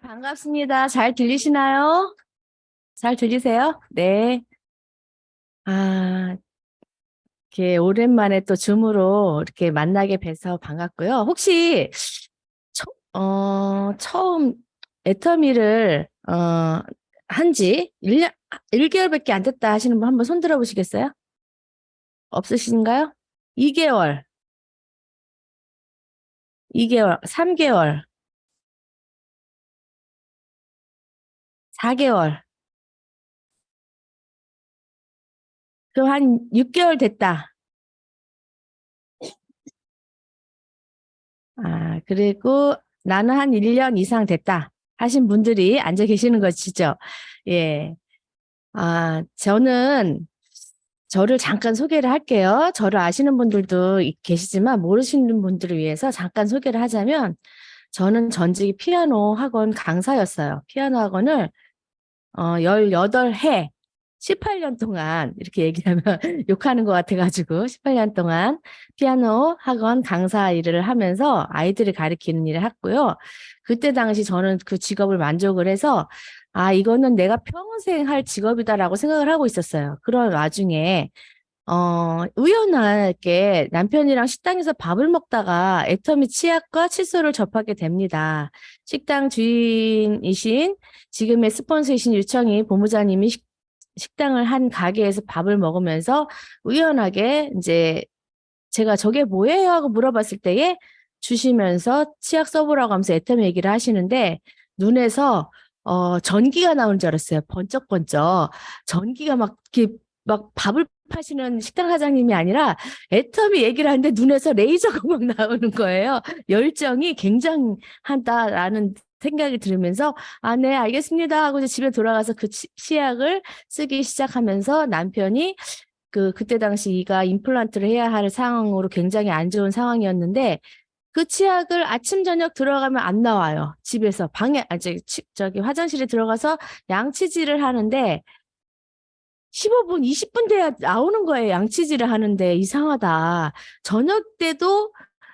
반갑습니다. 잘 들리시나요? 잘 들리세요? 네. 아, 이렇게 오랜만에 또 줌으로 이렇게 만나게 돼서 반갑고요. 혹시 처음 애터미를 한지 1개월밖에 안 됐다 하시는 분 한번 손 들어 보시겠어요? 없으신가요? 2개월, 2개월, 3개월, 4개월. 그럼 한 6개월 됐다. 그리고 나는 한 1년 이상 됐다 하신 분들이 앉아 계시는 것이죠. 예. 저는 저를 잠깐 소개를 할게요. 저를 아시는 분들도 계시지만 모르시는 분들을 위해서 잠깐 소개를 하자면 저는 전직이 피아노 학원 강사였어요. 피아노 학원을 18해, 18년 동안, 이렇게 얘기하면 욕하는 것 같아가지고, 18년 동안 피아노 학원 강사 일을 하면서 아이들을 가르치는 일을 했고요. 그때 당시 저는 그 직업을 만족을 해서, 이거는 내가 평생 할 직업이다라고 생각을 하고 있었어요. 그런 와중에, 우연하게 남편이랑 식당에서 밥을 먹다가 애터미 치약과 칫솔을 접하게 됩니다. 식당 주인이신 지금의 스폰서이신 유청이 본부장님이 식당을 한 가게에서 밥을 먹으면서 우연하게 이제 제가 저게 뭐예요? 하고 물어봤을 때에 주시면서 치약 써보라고 하면서 애터미 얘기를 하시는데 눈에서 전기가 나오는 줄 알았어요. 번쩍번쩍. 전기가 막 이렇게 막 밥을 파시는 식당 사장님이 아니라 애터미 얘기를 하는데 눈에서 레이저가 막 나오는 거예요. 열정이 굉장하다라는 생각이 들으면서 네, 알겠습니다 하고 이제 집에 돌아가서 그 치약을 쓰기 시작하면서 남편이 그때 당시 이가 임플란트를 해야 할 상황으로 굉장히 안 좋은 상황이었는데 그 치약을 아침 저녁 들어가면 안 나와요. 집에서 방에 저기 화장실에 들어가서 양치질을 하는데 15분, 20분 돼야 나오는 거예요. 양치질을 하는데 이상하다. 저녁 때도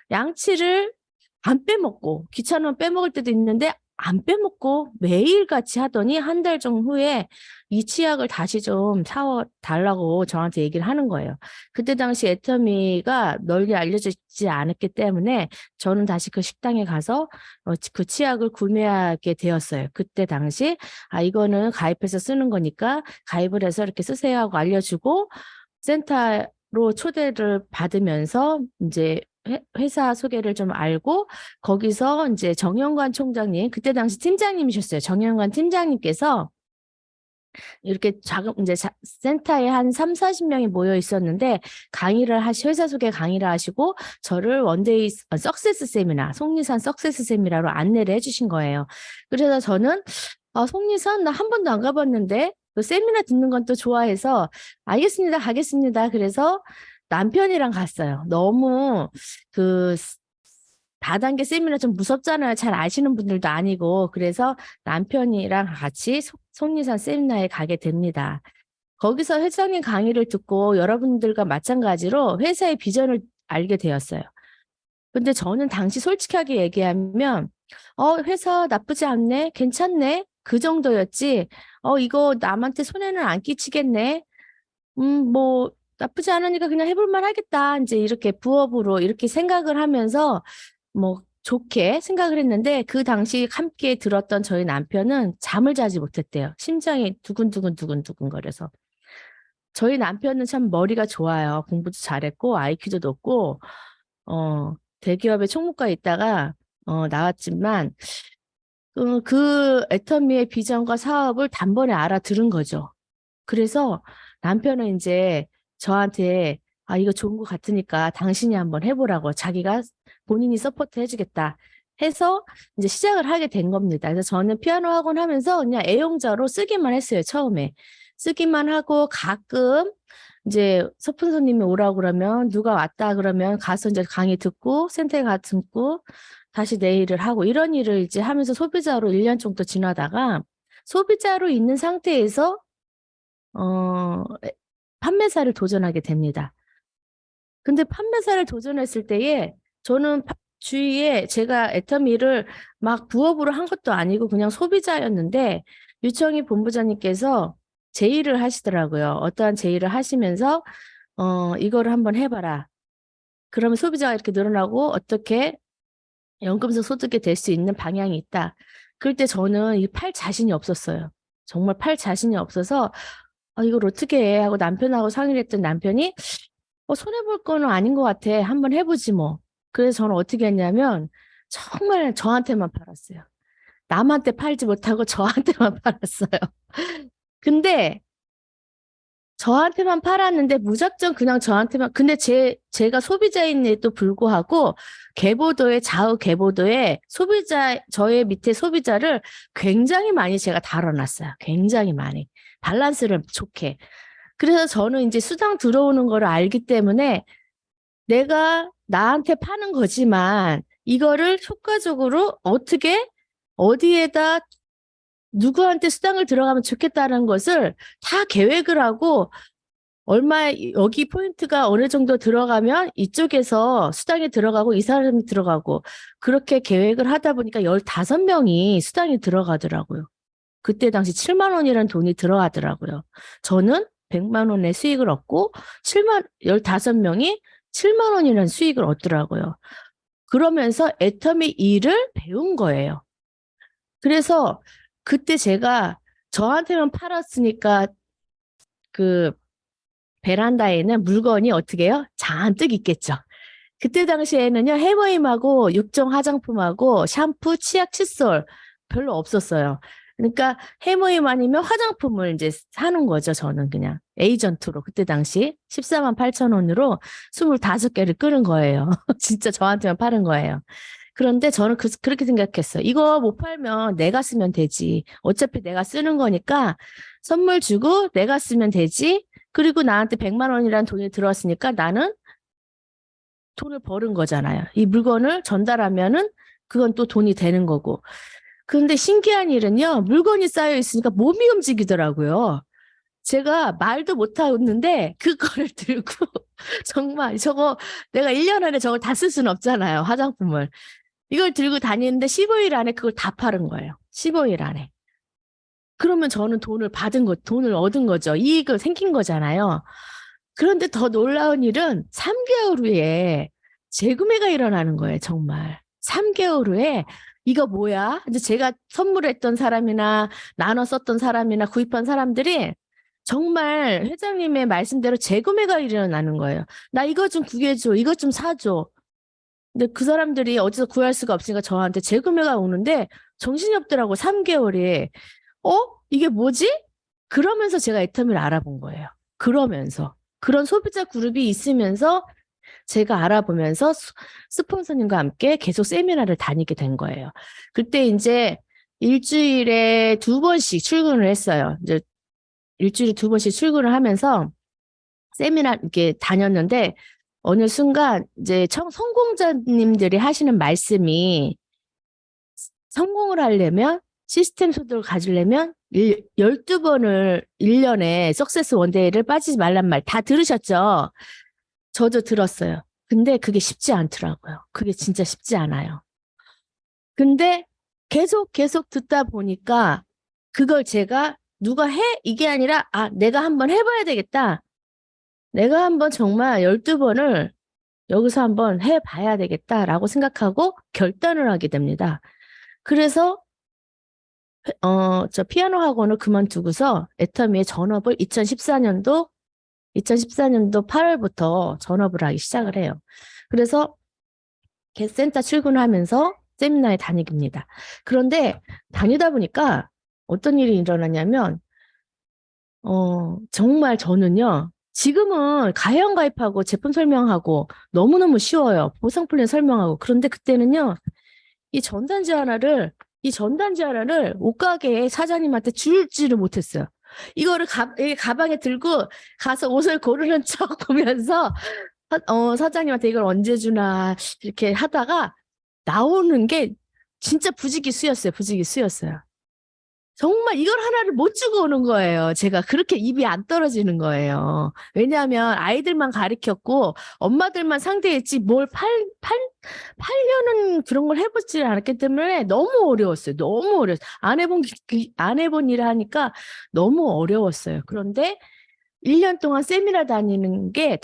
양치를 안 빼먹고 귀찮으면 빼먹을 때도 있는데 안 빼먹고 매일 같이 하더니 한 달 정도 후에 이 치약을 다시 좀 사와 달라고 저한테 얘기를 하는 거예요. 그때 당시 애터미가 널리 알려지지 않았기 때문에 저는 다시 그 식당에 가서 그 치약을 구매하게 되었어요. 그때 당시 이거는 가입해서 쓰는 거니까 가입을 해서 이렇게 쓰세요 하고 알려주고 센터로 초대를 받으면서 이제 회사 소개를 좀 알고 거기서 이제 정영관 총장님 그때 당시 팀장님이셨어요. 정영관 팀장님께서 이렇게 이제 센터에 한 3, 40명이 모여 있었는데 회사 소개 강의를 하시고 저를 원데이 석세스 세미나, 속리산 석세스 세미나로 안내를 해주신 거예요. 그래서 저는 속리산 나 한 번도 안 가봤는데 그 세미나 듣는 건 또 좋아해서 알겠습니다, 가겠습니다. 그래서 남편이랑 갔어요. 너무 그 다단계 세미나 좀 무섭잖아요. 잘 아시는 분들도 아니고. 그래서 남편이랑 같이 속리산 세미나에 가게 됩니다. 거기서 회장님 강의를 듣고 여러분들과 마찬가지로 회사의 비전을 알게 되었어요. 근데 저는 당시 솔직하게 얘기하면, 회사 나쁘지 않네? 괜찮네? 그 정도였지. 이거 남한테 손해는 안 끼치겠네? 뭐, 나쁘지 않으니까 그냥 해볼만 하겠다. 이제 이렇게 부업으로 이렇게 생각을 하면서 뭐 좋게 생각을 했는데 그 당시 함께 들었던 저희 남편은 잠을 자지 못했대요. 심장이 두근두근 두근두근 거려서. 저희 남편은 참 머리가 좋아요. 공부도 잘했고 IQ도 높고 대기업에 총무과에 있다가 나왔지만 그 애터미의 비전과 사업을 단번에 알아들은 거죠. 그래서 남편은 이제 저한테 이거 좋은 것 같으니까 당신이 한번 해보라고 자기가 본인이 서포트 해주겠다 해서 이제 시작을 하게 된 겁니다. 그래서 저는 피아노 학원 하면서 그냥 애용자로 쓰기만 했어요, 처음에. 쓰기만 하고 가끔 이제 서푼 손님이 오라고 그러면 누가 왔다 그러면 가서 이제 강의 듣고 센터에 가 듣고 다시 내일을 하고 이런 일을 이제 하면서 소비자로 1년 정도 지나다가 소비자로 있는 상태에서 어, 판매사를 도전하게 됩니다. 근데 판매사를 도전했을 때에 저는 주위에 제가 애터미를 막 부업으로 한 것도 아니고 그냥 소비자였는데 유청희 본부장님께서 제의를 하시더라고요. 어떠한 제의를 하시면서 이거를 한번 해봐라. 그러면 소비자가 이렇게 늘어나고 어떻게 연금성 소득이 될 수 있는 방향이 있다. 그럴 때 저는 이 팔 자신이 없었어요. 정말 팔 자신이 없어서 이걸 어떻게 해 하고 남편하고 상의를 했던 남편이 손해볼 거는 아닌 것 같아. 한번 해보지 뭐. 그래서 저는 어떻게 했냐면 정말 저한테만 팔았어요. 남한테 팔지 못하고 저한테만 팔았어요. 근데 저한테만 팔았는데 무작정 그냥 저한테만 근데 제가 소비자인에도 불구하고 계보도에 좌우 계보도에 소비자 저의 밑에 소비자를 굉장히 많이 제가 다뤄놨어요. 굉장히 많이 밸런스를 좋게. 그래서 저는 이제 수당 들어오는 거를 알기 때문에 내가 나한테 파는 거지만 이거를 효과적으로 어떻게 어디에다 누구한테 수당을 들어가면 좋겠다는 것을 다 계획을 하고 얼마 여기 포인트가 어느 정도 들어가면 이쪽에서 수당이 들어가고 이 사람이 들어가고 그렇게 계획을 하다 보니까 15명이 수당이 들어가더라고요. 그때 당시 7만 원이라는 돈이 들어가더라고요. 저는 100만 원의 수익을 얻고 15명이 7만 원이라는 수익을 얻더라고요. 그러면서 애터미 일을 배운 거예요. 그래서 그때 제가 저한테만 팔았으니까 그 베란다에는 물건이 어떻게 해요? 잔뜩 있겠죠. 그때 당시에는요, 해머임하고 육종 화장품하고 샴푸, 치약, 칫솔 별로 없었어요. 그러니까 해머임 아니면 화장품을 이제 사는 거죠, 저는 그냥. 에이전트로. 그때 당시 14만 8천 원으로 25개를 끄는 거예요. 진짜 저한테만 파는 거예요. 그런데 저는 그렇게 생각했어요. 이거 못 팔면 내가 쓰면 되지. 어차피 내가 쓰는 거니까 선물 주고 내가 쓰면 되지. 그리고 나한테 100만 원이라는 돈이 들어왔으니까 나는 돈을 버는 거잖아요. 이 물건을 전달하면은 그건 또 돈이 되는 거고. 그런데 신기한 일은요, 물건이 쌓여 있으니까 몸이 움직이더라고요. 제가 말도 못하는데 그거를 들고 정말 저거 내가 1년 안에 저걸 다 쓸 수는 없잖아요. 화장품을. 이걸 들고 다니는데 15일 안에 그걸 다 파는 거예요. 15일 안에. 그러면 저는 돈을 얻은 거죠. 이익을 생긴 거잖아요. 그런데 더 놀라운 일은 3개월 후에 재구매가 일어나는 거예요, 정말. 3개월 후에 이거 뭐야? 이제 제가 선물했던 사람이나 나눠 썼던 사람이나 구입한 사람들이 정말 회장님의 말씀대로 재구매가 일어나는 거예요. 나 이거 좀 구해줘. 이거 좀 사줘. 근데 그 사람들이 어디서 구할 수가 없으니까 저한테 재구매가 오는데 정신이 없더라고, 3개월이. 이게 뭐지? 그러면서 제가 애터미를 알아본 거예요. 그러면서. 그런 소비자 그룹이 있으면서 제가 알아보면서 스폰서님과 함께 계속 세미나를 다니게 된 거예요. 그때 이제 일주일에 2번씩 출근을 했어요. 이제 일주일에 2번씩 출근을 하면서 세미나 이렇게 다녔는데 어느 순간 이제 성공자님들이 하시는 말씀이 성공을 하려면 시스템 소득을 가지려면 12번을 1년에 석세스 원데이를 빠지지 말란 말 다 들으셨죠? 저도 들었어요. 근데 그게 쉽지 않더라고요. 그게 진짜 쉽지 않아요. 근데 계속 듣다 보니까 그걸 제가 누가 해? 이게 아니라 내가 한번 해봐야 되겠다. 내가 한번 정말 12번을 여기서 한번 해봐야 되겠다라고 생각하고 결단을 하게 됩니다. 그래서 저 피아노 학원을 그만두고서 애터미의 전업을 2014년도 8월부터 전업을 하기 시작을 해요. 그래서 센터 출근하면서 세미나에 다닙니다. 그런데 다니다 보니까 어떤 일이 일어나냐면 정말 저는요. 지금은 가입하고 제품 설명하고 너무너무 쉬워요. 보상 플랜 설명하고. 그런데 그때는요. 이 전단지 하나를 옷가게 사장님한테 줄지를 못했어요. 이거를 가방에 들고 가서 옷을 고르는 척 보면서 사장님한테 이걸 언제 주나 이렇게 하다가 나오는 게 진짜 부지기수였어요. 부지기수였어요. 정말 이걸 하나를 못 주고 오는 거예요. 제가 그렇게 입이 안 떨어지는 거예요. 왜냐하면 아이들만 가르쳤고 엄마들만 상대했지 팔려는 그런 걸 해보지 않았기 때문에 너무 어려웠어요. 너무 어려웠어요. 안 해본 일을 하니까 너무 어려웠어요. 그런데 1년 동안 세미나 다니는 게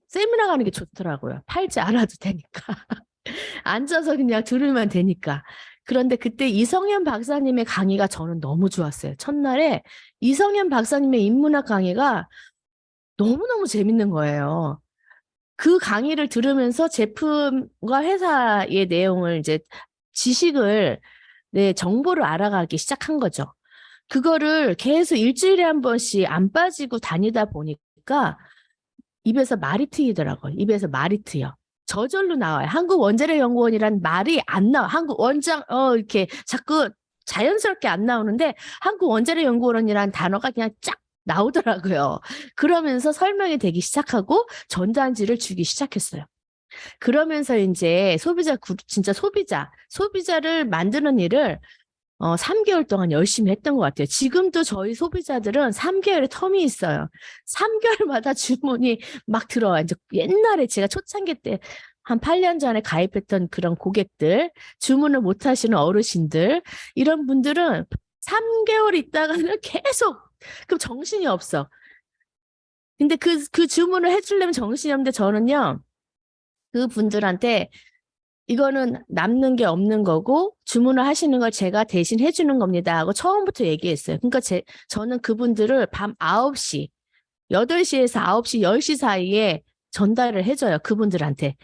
세미나 가는 게 좋더라고요. 팔지 않아도 되니까. 앉아서 그냥 들으면 되니까. 그런데 그때 이성현 박사님의 강의가 저는 너무 좋았어요. 첫날에 이성현 박사님의 인문학 강의가 너무너무 재밌는 거예요. 그 강의를 들으면서 제품과 회사의 내용을 이제 지식을, 네, 정보를 알아가기 시작한 거죠. 그거를 계속 일주일에 한 번씩 안 빠지고 다니다 보니까 입에서 말이 트이더라고요. 입에서 말이 트여. 저절로 나와요. 한국원자력연구원이란 말이 안 나와. 이렇게 자꾸 자연스럽게 안 나오는데 한국원자력연구원이란 단어가 그냥 쫙 나오더라고요. 그러면서 설명이 되기 시작하고 전단지를 주기 시작했어요. 그러면서 이제 진짜 소비자를 만드는 일을 3개월 동안 열심히 했던 것 같아요. 지금도 저희 소비자들은 3개월의 텀이 있어요. 3개월마다 주문이 막 들어와요. 이제 옛날에 제가 초창기 때 한 8년 전에 가입했던 그런 고객들, 주문을 못 하시는 어르신들, 이런 분들은 3개월 있다가는 계속, 그럼 정신이 없어. 근데 그 주문을 해주려면 정신이 없는데 저는요, 그 분들한테 이거는 남는 게 없는 거고 주문을 하시는 걸 제가 대신 해주는 겁니다 하고 처음부터 얘기했어요. 그러니까 저는 그분들을 밤 9시, 8시에서 9시, 10시 사이에 전달을 해줘요. 그분들한테.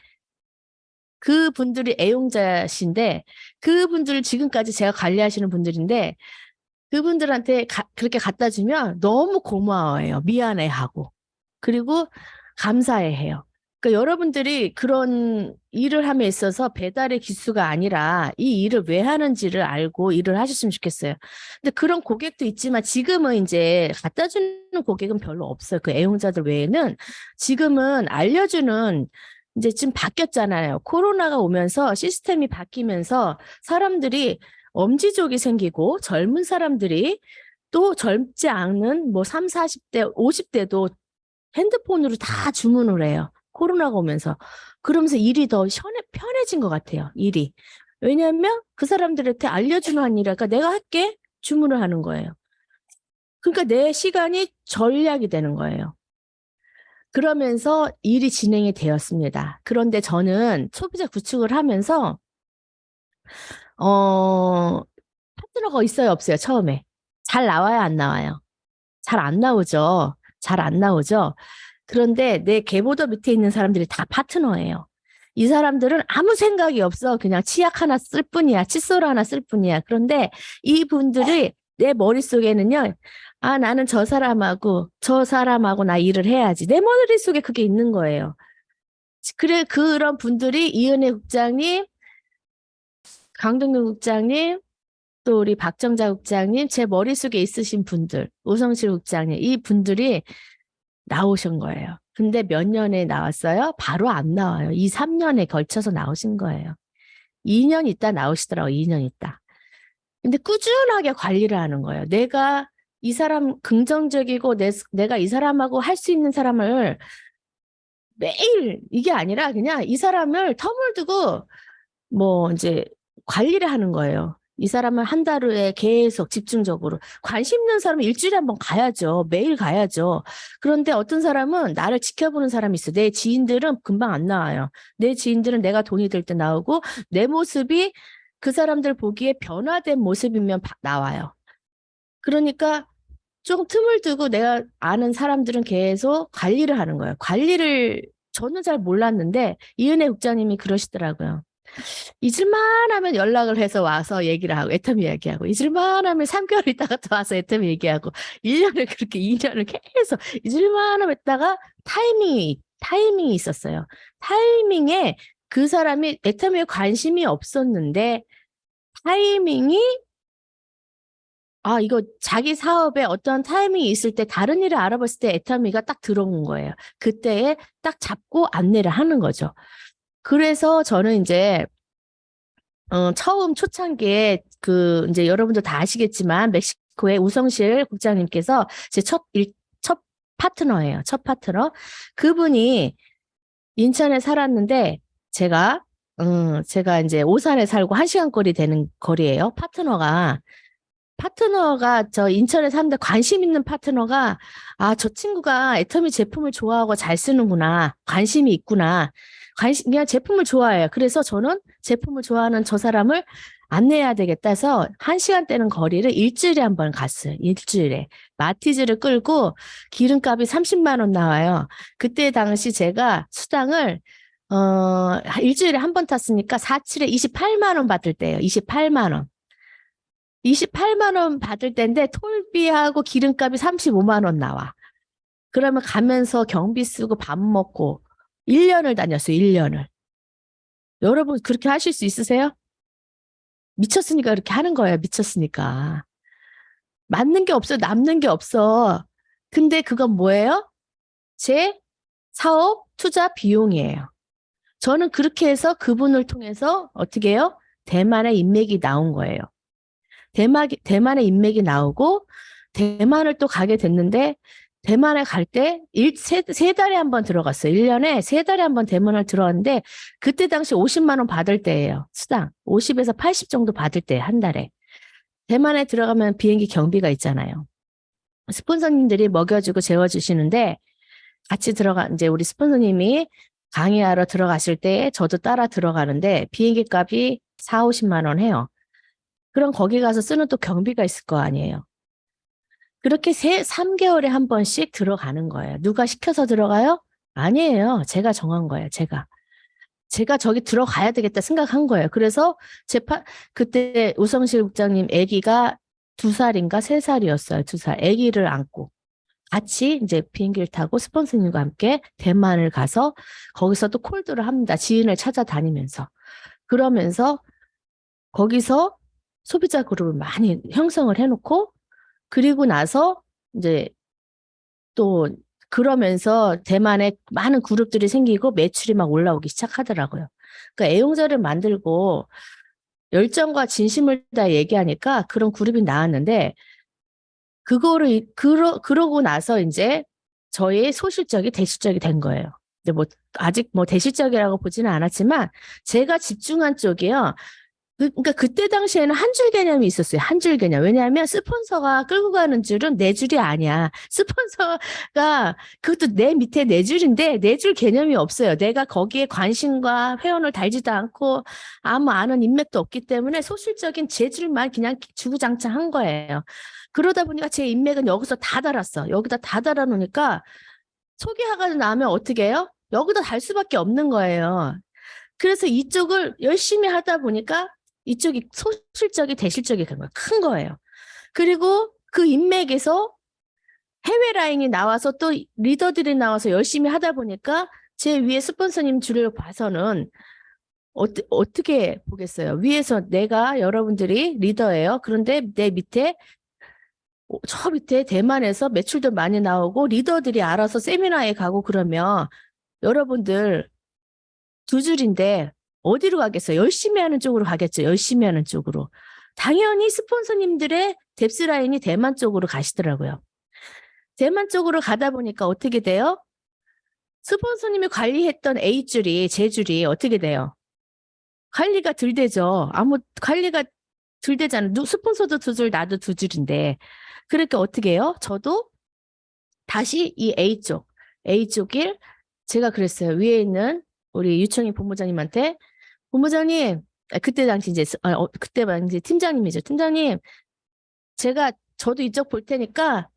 그분들이 애용자신데 그분들 지금까지 제가 관리하시는 분들인데 그분들한테 그렇게 갖다 주면 너무 고마워해요. 미안해하고. 그리고 감사해해요. 그러니까 여러분들이 그런 일을 함에 있어서 배달의 기수가 아니라 이 일을 왜 하는지를 알고 일을 하셨으면 좋겠어요. 근데 그런 고객도 있지만 지금은 이제 갖다 주는 고객은 별로 없어요. 그 애용자들 외에는 지금은 알려주는 이제 좀 바뀌었잖아요. 코로나가 오면서 시스템이 바뀌면서 사람들이 엄지족이 생기고 젊은 사람들이 또 젊지 않은 뭐 3, 40대, 50대도 핸드폰으로 다 주문을 해요. 코로나가 오면서. 그러면서 일이 더 편해진 것 같아요. 일이. 왜냐하면 그 사람들한테 알려주는 일이니까 내가 할게. 주문을 하는 거예요. 그러니까 내 시간이 전략이 되는 거예요. 그러면서 일이 진행이 되었습니다. 그런데 저는 소비자 구축을 하면서 파트너가 있어요, 없어요, 처음에? 잘 나와요, 안 나와요? 잘 안 나오죠. 잘 안 나오죠. 그런데 내 계보더 밑에 있는 사람들이 다 파트너예요. 이 사람들은 아무 생각이 없어. 그냥 치약 하나 쓸 뿐이야. 칫솔 하나 쓸 뿐이야. 그런데 이분들이 내 머릿속에는요. 아, 나는 저 사람하고 나 일을 해야지. 내 머릿속에 그게 있는 거예요. 그래, 그런 분들이 이은혜 국장님, 강동균 국장님, 또 우리 박정자 국장님, 제 머릿속에 있으신 분들, 우성실 국장님, 이 분들이 나오신 거예요. 근데 몇 년에 나왔어요? 바로 안 나와요. 2, 3년에 걸쳐서 나오신 거예요. 2년 있다 나오시더라고요. 2년 있다. 근데 꾸준하게 관리를 하는 거예요. 내가 이 사람 긍정적이고 내가 이 사람하고 할 수 있는 사람을 매일 이게 아니라 그냥 이 사람을 텀을 두고 뭐 이제 관리를 하는 거예요. 이 사람은 한 달 후에 계속 집중적으로 관심 있는 사람은 일주일에 한 번 가야죠. 매일 가야죠. 그런데 어떤 사람은 나를 지켜보는 사람이 있어. 내 지인들은 금방 안 나와요. 내 지인들은 내가 돈이 될 때 나오고 내 모습이 그 사람들 보기에 변화된 모습이면 나와요. 그러니까 조금 틈을 두고 내가 아는 사람들은 계속 관리를 하는 거예요. 관리를 저는 잘 몰랐는데 이은혜 국장님이 그러시더라고요. 잊을만 하면 연락을 해서 와서 얘기를 하고 애터미 얘기하고 잊을만 하면 3개월 있다가 또 와서 애터미 얘기하고 1년을 그렇게 2년을 계속 잊을만 하면 있다가 타이밍이 있었어요. 타이밍에 그 사람이 애터미에 관심이 없었는데 타이밍이 이거 자기 사업에 어떤 타이밍이 있을 때 다른 일을 알아봤을 때 애터미가 딱 들어온 거예요. 그때에 딱 잡고 안내를 하는 거죠. 그래서 저는 이제 처음 초창기에 이제 여러분도 다 아시겠지만 멕시코의 우성실 국장님께서 제 첫 파트너예요. 첫 파트너. 그분이 인천에 살았는데 제가 이제 오산에 살고 1시간 거리 되는 거리예요. 파트너가 저 인천에 사는데 관심 있는 파트너가 저 친구가 애터미 제품을 좋아하고 잘 쓰는구나. 관심이 있구나. 그냥 제품을 좋아해요. 그래서 저는 제품을 좋아하는 저 사람을 안내해야 되겠다 해서 1시간대는 거리를 일주일에 한 번 갔어요. 일주일에. 마티즈를 끌고 기름값이 30만 원 나와요. 그때 당시 제가 수당을 일주일에 한 번 탔으니까 4칠에 28만 원 받을 때예요. 28만 원. 28만 원 받을 때인데 톨비하고 기름값이 35만 원 나와. 그러면 가면서 경비 쓰고 밥 먹고 1년을 다녔어요. 1년을. 여러분 그렇게 하실 수 있으세요? 미쳤으니까 그렇게 하는 거예요. 미쳤으니까. 맞는 게 없어. 남는 게 없어. 근데 그건 뭐예요? 제 사업 투자 비용이에요. 저는 그렇게 해서 그분을 통해서 어떻게 해요? 대만의 인맥이 나온 거예요. 대만의 인맥이 나오고 대만을 또 가게 됐는데 대만에 갈 때 세 달에 한 번 들어갔어요. 1년에 3달에 한 번 대만을 들어갔는데 그때 당시 50만 원 받을 때예요. 수당. 50에서 80 정도 받을 때 한 달에. 대만에 들어가면 비행기 경비가 있잖아요. 스폰서님들이 먹여주고 재워주시는데 같이 이제 우리 스폰서님이 강의하러 들어가실 때 저도 따라 들어가는데 비행기 값이 4, 50만 원 해요. 그럼 거기 가서 쓰는 또 경비가 있을 거 아니에요. 그렇게 3개월에 한 번씩 들어가는 거예요. 누가 시켜서 들어가요? 아니에요. 제가 정한 거예요. 제가 저기 들어가야 되겠다 생각한 거예요. 그래서 그때 우성실 국장님 아기가 2살인가 3살이었어요. 2살. 아기를 안고 같이 이제 비행기를 타고 스폰서님과 함께 대만을 가서 거기서 또 콜드를 합니다. 지인을 찾아다니면서. 그러면서 거기서 소비자 그룹을 많이 형성을 해놓고 그리고 나서 이제 또 그러면서 대만에 많은 그룹들이 생기고 매출이 막 올라오기 시작하더라고요. 그러니까 애용자를 만들고 열정과 진심을 다 얘기하니까 그런 그룹이 나왔는데 그러고 나서 이제 저의 소실적이 대실적이 된 거예요. 근데 아직 대실적이라고 보지는 않았지만 제가 집중한 쪽이요. 그러니까 그때 당시에는 한 줄 개념이 있었어요. 한 줄 개념. 왜냐하면 스폰서가 끌고 가는 줄은 네 줄이 아니야. 스폰서가 그것도 내 밑에 네 줄인데 네 줄 개념이 없어요. 내가 거기에 관심과 회원을 달지도 않고 아무 아는 인맥도 없기 때문에 소실적인 제 줄만 그냥 주구장창 한 거예요. 그러다 보니까 제 인맥은 여기서 다 달았어. 여기다 다 달아놓으니까 소개하가 나면 어떻게 해요? 여기다 달 수밖에 없는 거예요. 그래서 이쪽을 열심히 하다 보니까 이쪽이 소실적이 대실적이 큰 거예요. 그리고 그 인맥에서 해외 라인이 나와서 또 리더들이 나와서 열심히 하다 보니까 제 위에 스폰서님 줄을 봐서는 어떻게 보겠어요? 위에서 내가 여러분들이 리더예요. 그런데 내 밑에 저 밑에 대만에서 매출도 많이 나오고 리더들이 알아서 세미나에 가고 그러면 여러분들 2줄인데 어디로 가겠어요? 열심히 하는 쪽으로 가겠죠. 열심히 하는 쪽으로. 당연히 스폰서님들의 뎁스라인이 대만 쪽으로 가시더라고요. 대만 쪽으로 가다 보니까 어떻게 돼요? 스폰서님이 관리했던 A줄이, J줄이 어떻게 돼요? 관리가 덜 되죠. 관리가 덜 되잖아요. 스폰서도 2줄, 나도 2줄인데. 그러니까 어떻게 해요? 저도 다시 이 A쪽일 제가 그랬어요. 위에 있는 우리 유청희 본부장님한테 본부장님, 그때 당시 그때 당시 팀장님이죠. 팀장님, 저도 이쪽 볼 테니까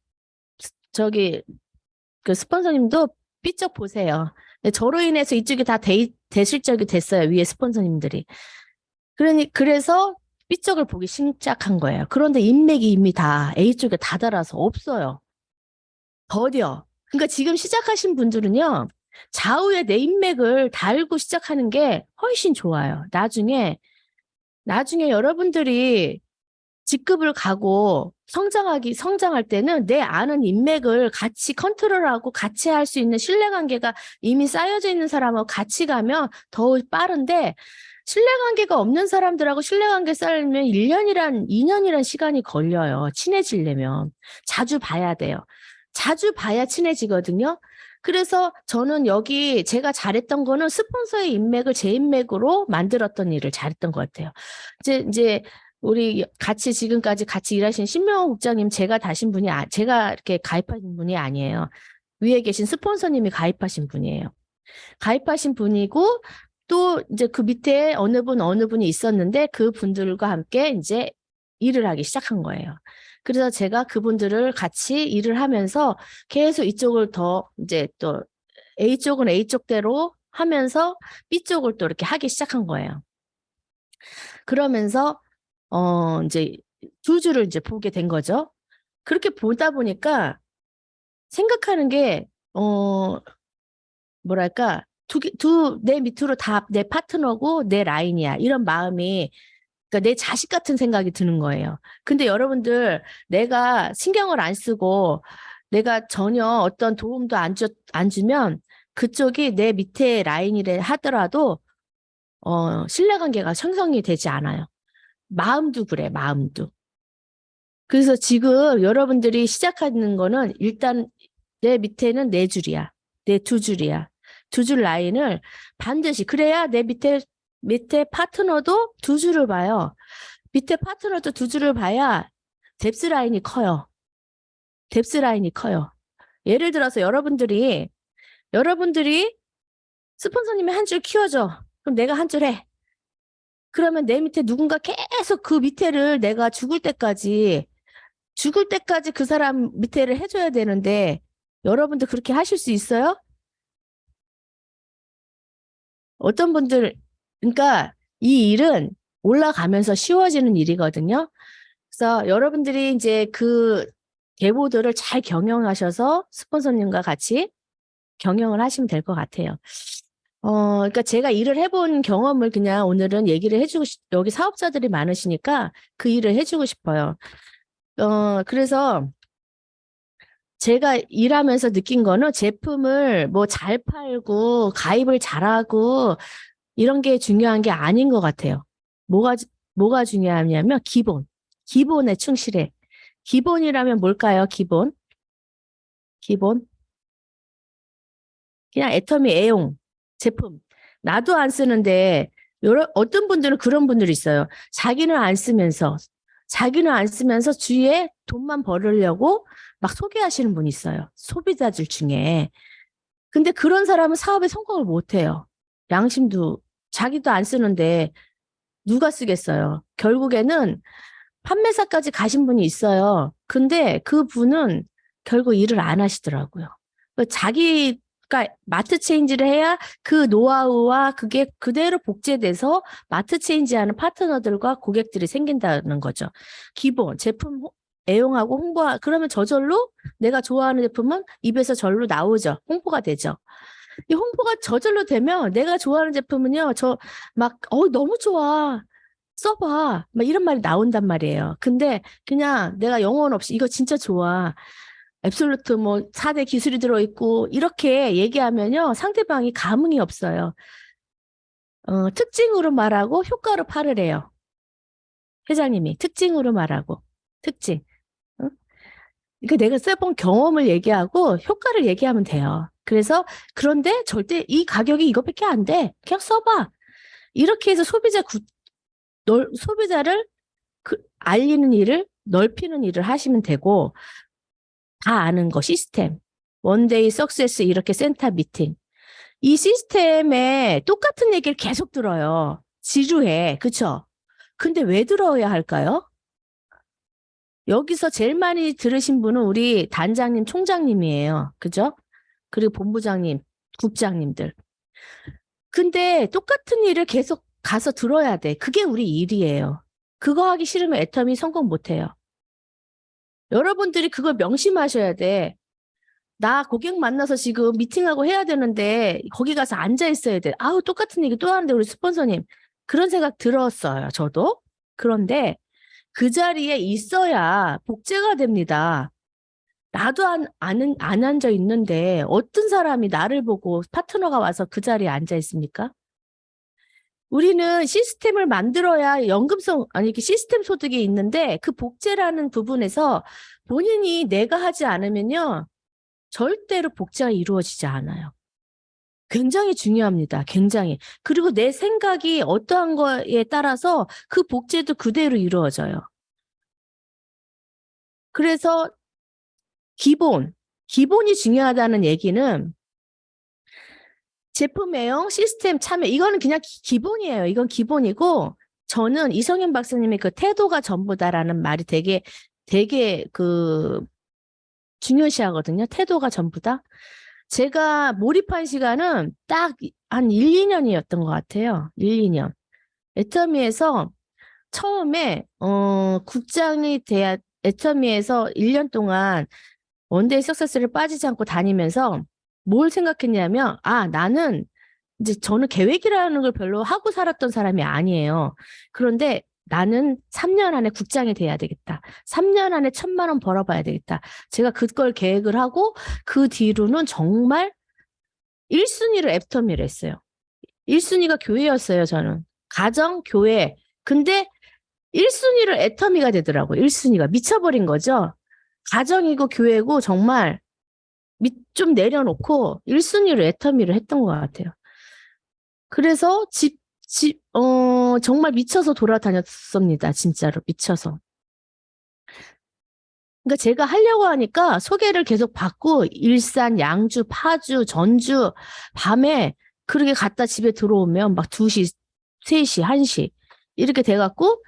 저기 그 스폰서님도 B쪽 보세요. 저로 인해서 이쪽이 다 대실적이 됐어요. 위에 스폰서님들이. 그래서 B쪽을 보기 시작한 거예요. 그런데 인맥이 이미 다 A쪽에 다 달아서 없어요. 더뎌. 그러니까 지금 시작하신 분들은요. 좌우에 내 인맥을 달고 시작하는 게 훨씬 좋아요. 나중에 여러분들이 직급을 가고 성장할 때는 내 아는 인맥을 같이 컨트롤하고 같이 할 수 있는 신뢰관계가 이미 쌓여져 있는 사람하고 같이 가면 더 빠른데 신뢰관계가 없는 사람들하고 신뢰관계 쌓으면 1년이란, 2년이란 시간이 걸려요. 친해지려면. 자주 봐야 돼요. 자주 봐야 친해지거든요. 그래서 저는 여기 제가 잘했던 거는 스폰서의 인맥을 제 인맥으로 만들었던 일을 잘했던 것 같아요. 이제 우리 같이 지금까지 같이 일하신 신명호 국장님 제가 다신 분이, 제가 이렇게 가입하신 분이 아니에요. 위에 계신 스폰서님이 가입하신 분이에요. 가입하신 분이고, 또 이제 그 밑에 어느 분이 있었는데 그 분들과 함께 이제 일을 하기 시작한 거예요. 그래서 제가 그분들을 같이 일을 하면서 계속 이쪽을 더 이제 또 A쪽은 A쪽대로 하면서 B쪽을 또 이렇게 하기 시작한 거예요. 그러면서 이제 두 줄을 이제 보게 된 거죠. 그렇게 보다 보니까 생각하는 게 뭐랄까, 내 밑으로 다 내 파트너고 내 라인이야. 이런 마음이, 그러니까 내 자식 같은 생각이 드는 거예요. 근데 여러분들, 내가 신경을 안 쓰고 내가 전혀 어떤 도움도 안 주면 그쪽이 내 밑에 라인이래 하더라도, 신뢰관계가 형성이 되지 않아요. 마음도 그래, 마음도. 그래서 지금 여러분들이 시작하는 거는 일단 내 밑에는 네 줄이야. 내 두 줄이야. 두 줄 라인을 반드시, 그래야 내 밑에 파트너도 두 줄을 봐요. 밑에 파트너도 두 줄을 봐야 뎁스 라인이 커요. 뎁스 라인이 커요. 예를 들어서 여러분들이 스폰서님이 한 줄 키워줘. 그럼 내가 한 줄 해. 그러면 내 밑에 누군가 계속 그 밑에를 내가 죽을 때까지 그 사람 밑에를 해줘야 되는데, 여러분들 그렇게 하실 수 있어요? 어떤 분들, 그러니까 이 일은 올라가면서 쉬워지는 일이거든요. 그래서 여러분들이 이제 그 계보들을 잘 경영하셔서 스폰서님과 같이 경영을 하시면 될 것 같아요. 그러니까 제가 일을 해본 경험을 그냥 오늘은 얘기를 해주고 여기 사업자들이 많으시니까 그 일을 해주고 싶어요. 그래서 제가 일하면서 느낀 거는 제품을 뭐 잘 팔고 가입을 잘하고 이런 게 중요한 게 아닌 것 같아요. 뭐가 중요하냐면 기본에 충실해. 기본이라면 뭘까요? 기본. 그냥 애터미 애용 제품. 나도 안 쓰는데 어떤 분들은 그런 분들이 있어요. 자기는 안 쓰면서 주위에 돈만 벌으려고 막 소개하시는 분이 있어요. 소비자들 중에. 근데 그런 사람은 사업에 성공을 못 해요. 양심도, 자기도 안 쓰는데 누가 쓰겠어요. 결국에는 판매사까지 가신 분이 있어요. 근데 그 분은 결국 일을 안 하시더라고요. 자기가 마트 체인지를 해야 그 노하우와 그게 그대로 복제돼서 마트 체인지하는 파트너들과 고객들이 생긴다는 거죠. 기본 제품 애용하고 그러면 저절로 내가 좋아하는 제품은 입에서 절로 나오죠. 홍보가 되죠. 이 홍보가 저절로 되면 내가 좋아하는 제품은요, 너무 좋아. 써봐. 막 이런 말이 나온단 말이에요. 근데 그냥 내가 영혼 없이 이거 진짜 좋아. 앱솔루트 뭐 4대 기술이 들어있고 이렇게 얘기하면요, 상대방이 감흥이 없어요. 특징으로 말하고 효과로 팔을 해요. 회장님이 특징으로 말하고 특징. 응? 그러니까 내가 써본 경험을 얘기하고 효과를 얘기하면 돼요. 그런데 절대 이 가격이 이것밖에 안 돼. 그냥 써봐. 이렇게 해서 소비자를 알리는 일을, 넓히는 일을 하시면 되고, 다 아는 거, 시스템. 원데이 석세스 이렇게 센터 미팅. 이 시스템에 똑같은 얘기를 계속 들어요. 지루해. 그쵸? 근데 왜 들어야 할까요? 여기서 제일 많이 들으신 분은 우리 단장님, 총장님이에요. 그죠? 그리고 본부장님, 국장님들. 근데 똑같은 일을 계속 가서 들어야 돼. 그게 우리 일이에요. 그거 하기 싫으면 애터미 성공 못 해요. 여러분들이 그걸 명심하셔야 돼. 나 고객 만나서 지금 미팅하고 해야 되는데 거기 가서 앉아 있어야 돼. 아우, 똑같은 얘기 또 하는데 우리 스폰서님. 그런 생각 들었어요. 저도. 그런데 그 자리에 있어야 복제가 됩니다. 나도 안 앉아 있는데 어떤 사람이 나를 보고 파트너가 와서 그 자리에 앉아 있습니까? 우리는 시스템을 만들어야 연금성, 아니, 이렇게 시스템 소득이 있는데 그 복제라는 부분에서 본인이 내가 하지 않으면요. 절대로 복제가 이루어지지 않아요. 굉장히 중요합니다. 굉장히. 그리고 내 생각이 어떠한 거에 따라서 그 복제도 그대로 이루어져요. 그래서 기본이 중요하다는 얘기는 제품 애용, 시스템 참여, 이거는 그냥 기본이에요. 이건 기본이고, 저는 이성윤 박사님의 그 태도가 전부다라는 말이 되게 중요시 하거든요. 태도가 전부다. 제가 몰입한 시간은 딱 한 1, 2년이었던 것 같아요. 1, 2년. 애터미에서 처음에, 국장이 돼야, 애터미에서 1년 동안 원데이 석세스를 빠지지 않고 다니면서 뭘 생각했냐면, 나는 이제 저는 계획이라는 걸 별로 하고 살았던 사람이 아니에요. 그런데 나는 3년 안에 국장이 돼야 되겠다. 3년 안에 1,000만 원 벌어봐야 되겠다. 제가 그걸 계획을 하고 그 뒤로는 정말 1순위로 애터미를 했어요. 1순위가 교회였어요, 저는. 가정, 교회. 근데 1순위로 애터미가 되더라고요. 1순위가. 미쳐버린 거죠. 가정이고 교회고 정말 좀 내려놓고 1순위로 애터미를 했던 것 같아요. 그래서 정말 미쳐서 돌아다녔습니다. 진짜로 미쳐서. 그러니까 제가 하려고 하니까 소개를 계속 받고 일산, 양주, 파주, 전주 밤에 그렇게 갔다 집에 들어오면 막 2시, 3시, 1시 이렇게 돼갖고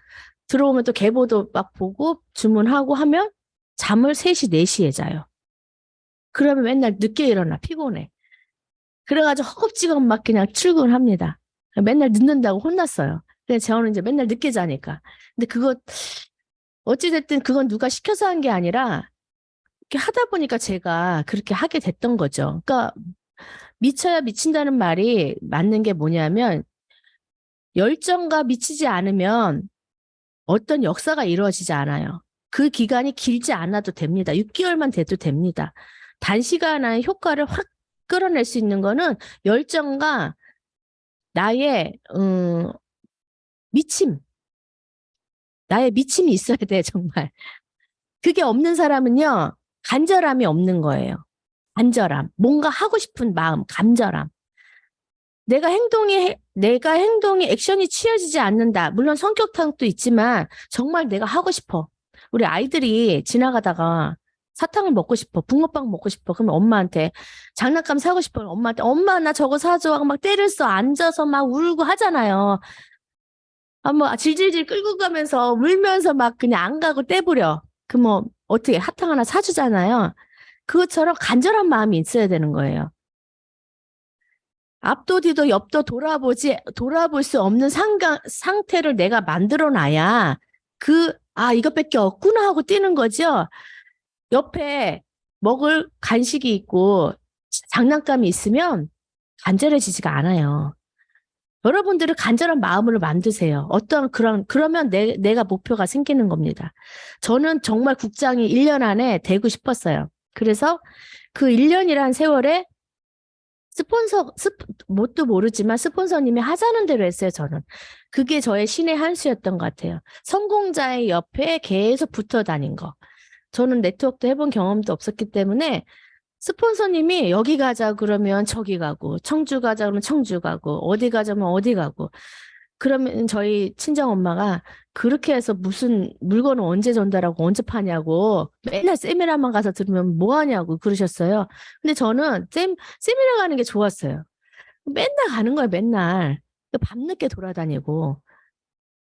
들어오면 또 계보도 막 보고 주문하고 하면 잠을 3시, 4시에 자요. 그러면 맨날 늦게 일어나 피곤해. 그래가지고 허겁지겁 막 그냥 출근합니다. 맨날 늦는다고 혼났어요. 그래서 저는 이제 맨날 늦게 자니까. 근데 어찌됐든 그건 누가 시켜서 한 게 아니라, 이렇게 하다 보니까 제가 그렇게 하게 됐던 거죠. 그러니까 미쳐야 미친다는 말이 맞는 게 뭐냐면, 열정과 미치지 않으면 어떤 역사가 이루어지지 않아요. 그 기간이 길지 않아도 됩니다. 6개월만 돼도 됩니다. 단시간 안에 효과를 확 끌어낼 수 있는 거는 열정과 나의 미침, 나의 미침이 있어야 돼, 정말. 그게 없는 사람은요, 간절함이 없는 거예요. 간절함. 뭔가 하고 싶은 마음, 간절함. 내가 행동이, 액션이 취해지지 않는다. 물론 성격 탓도 있지만, 정말 내가 하고 싶어. 우리 아이들이 지나가다가 사탕을 먹고 싶어. 붕어빵 먹고 싶어. 그러면 엄마한테 장난감 사고 싶어. 엄마한테, 엄마, 나 저거 사줘. 하고 막 때를 써. 앉아서 막 울고 하잖아요. 뭐, 질질질 끌고 가면서 울면서 막 그냥 안 가고 떼부려. 그 뭐, 어떻게 사탕 하나 사주잖아요. 그것처럼 간절한 마음이 있어야 되는 거예요. 앞도 뒤도 옆도 돌아볼 수 없는 상태를 내가 만들어 놔야 이것밖에 없구나 하고 뛰는 거죠. 옆에 먹을 간식이 있고 장난감이 있으면 간절해지지가 않아요. 여러분들은 간절한 마음으로 만드세요. 그러면 내가 목표가 생기는 겁니다. 저는 정말 국장이 1년 안에 되고 싶었어요. 그래서 그 1년이란 세월에 뭣도 모르지만 스폰서님이 하자는 대로 했어요, 저는. 그게 저의 신의 한 수였던 것 같아요. 성공자의 옆에 계속 붙어 다닌 거. 저는 네트워크도 해본 경험도 없었기 때문에 스폰서님이 여기 가자 그러면 저기 가고, 청주 가자 그러면 청주 가고, 어디 가자면 어디 가고. 그러면 저희 친정엄마가 그렇게 해서 무슨 물건을 언제 전달하고 언제 파냐고 맨날 세미나만 가서 들으면 뭐 하냐고 그러셨어요. 근데 저는 세미나 가는 게 좋았어요. 맨날 가는 거예요, 맨날. 밤늦게 돌아다니고.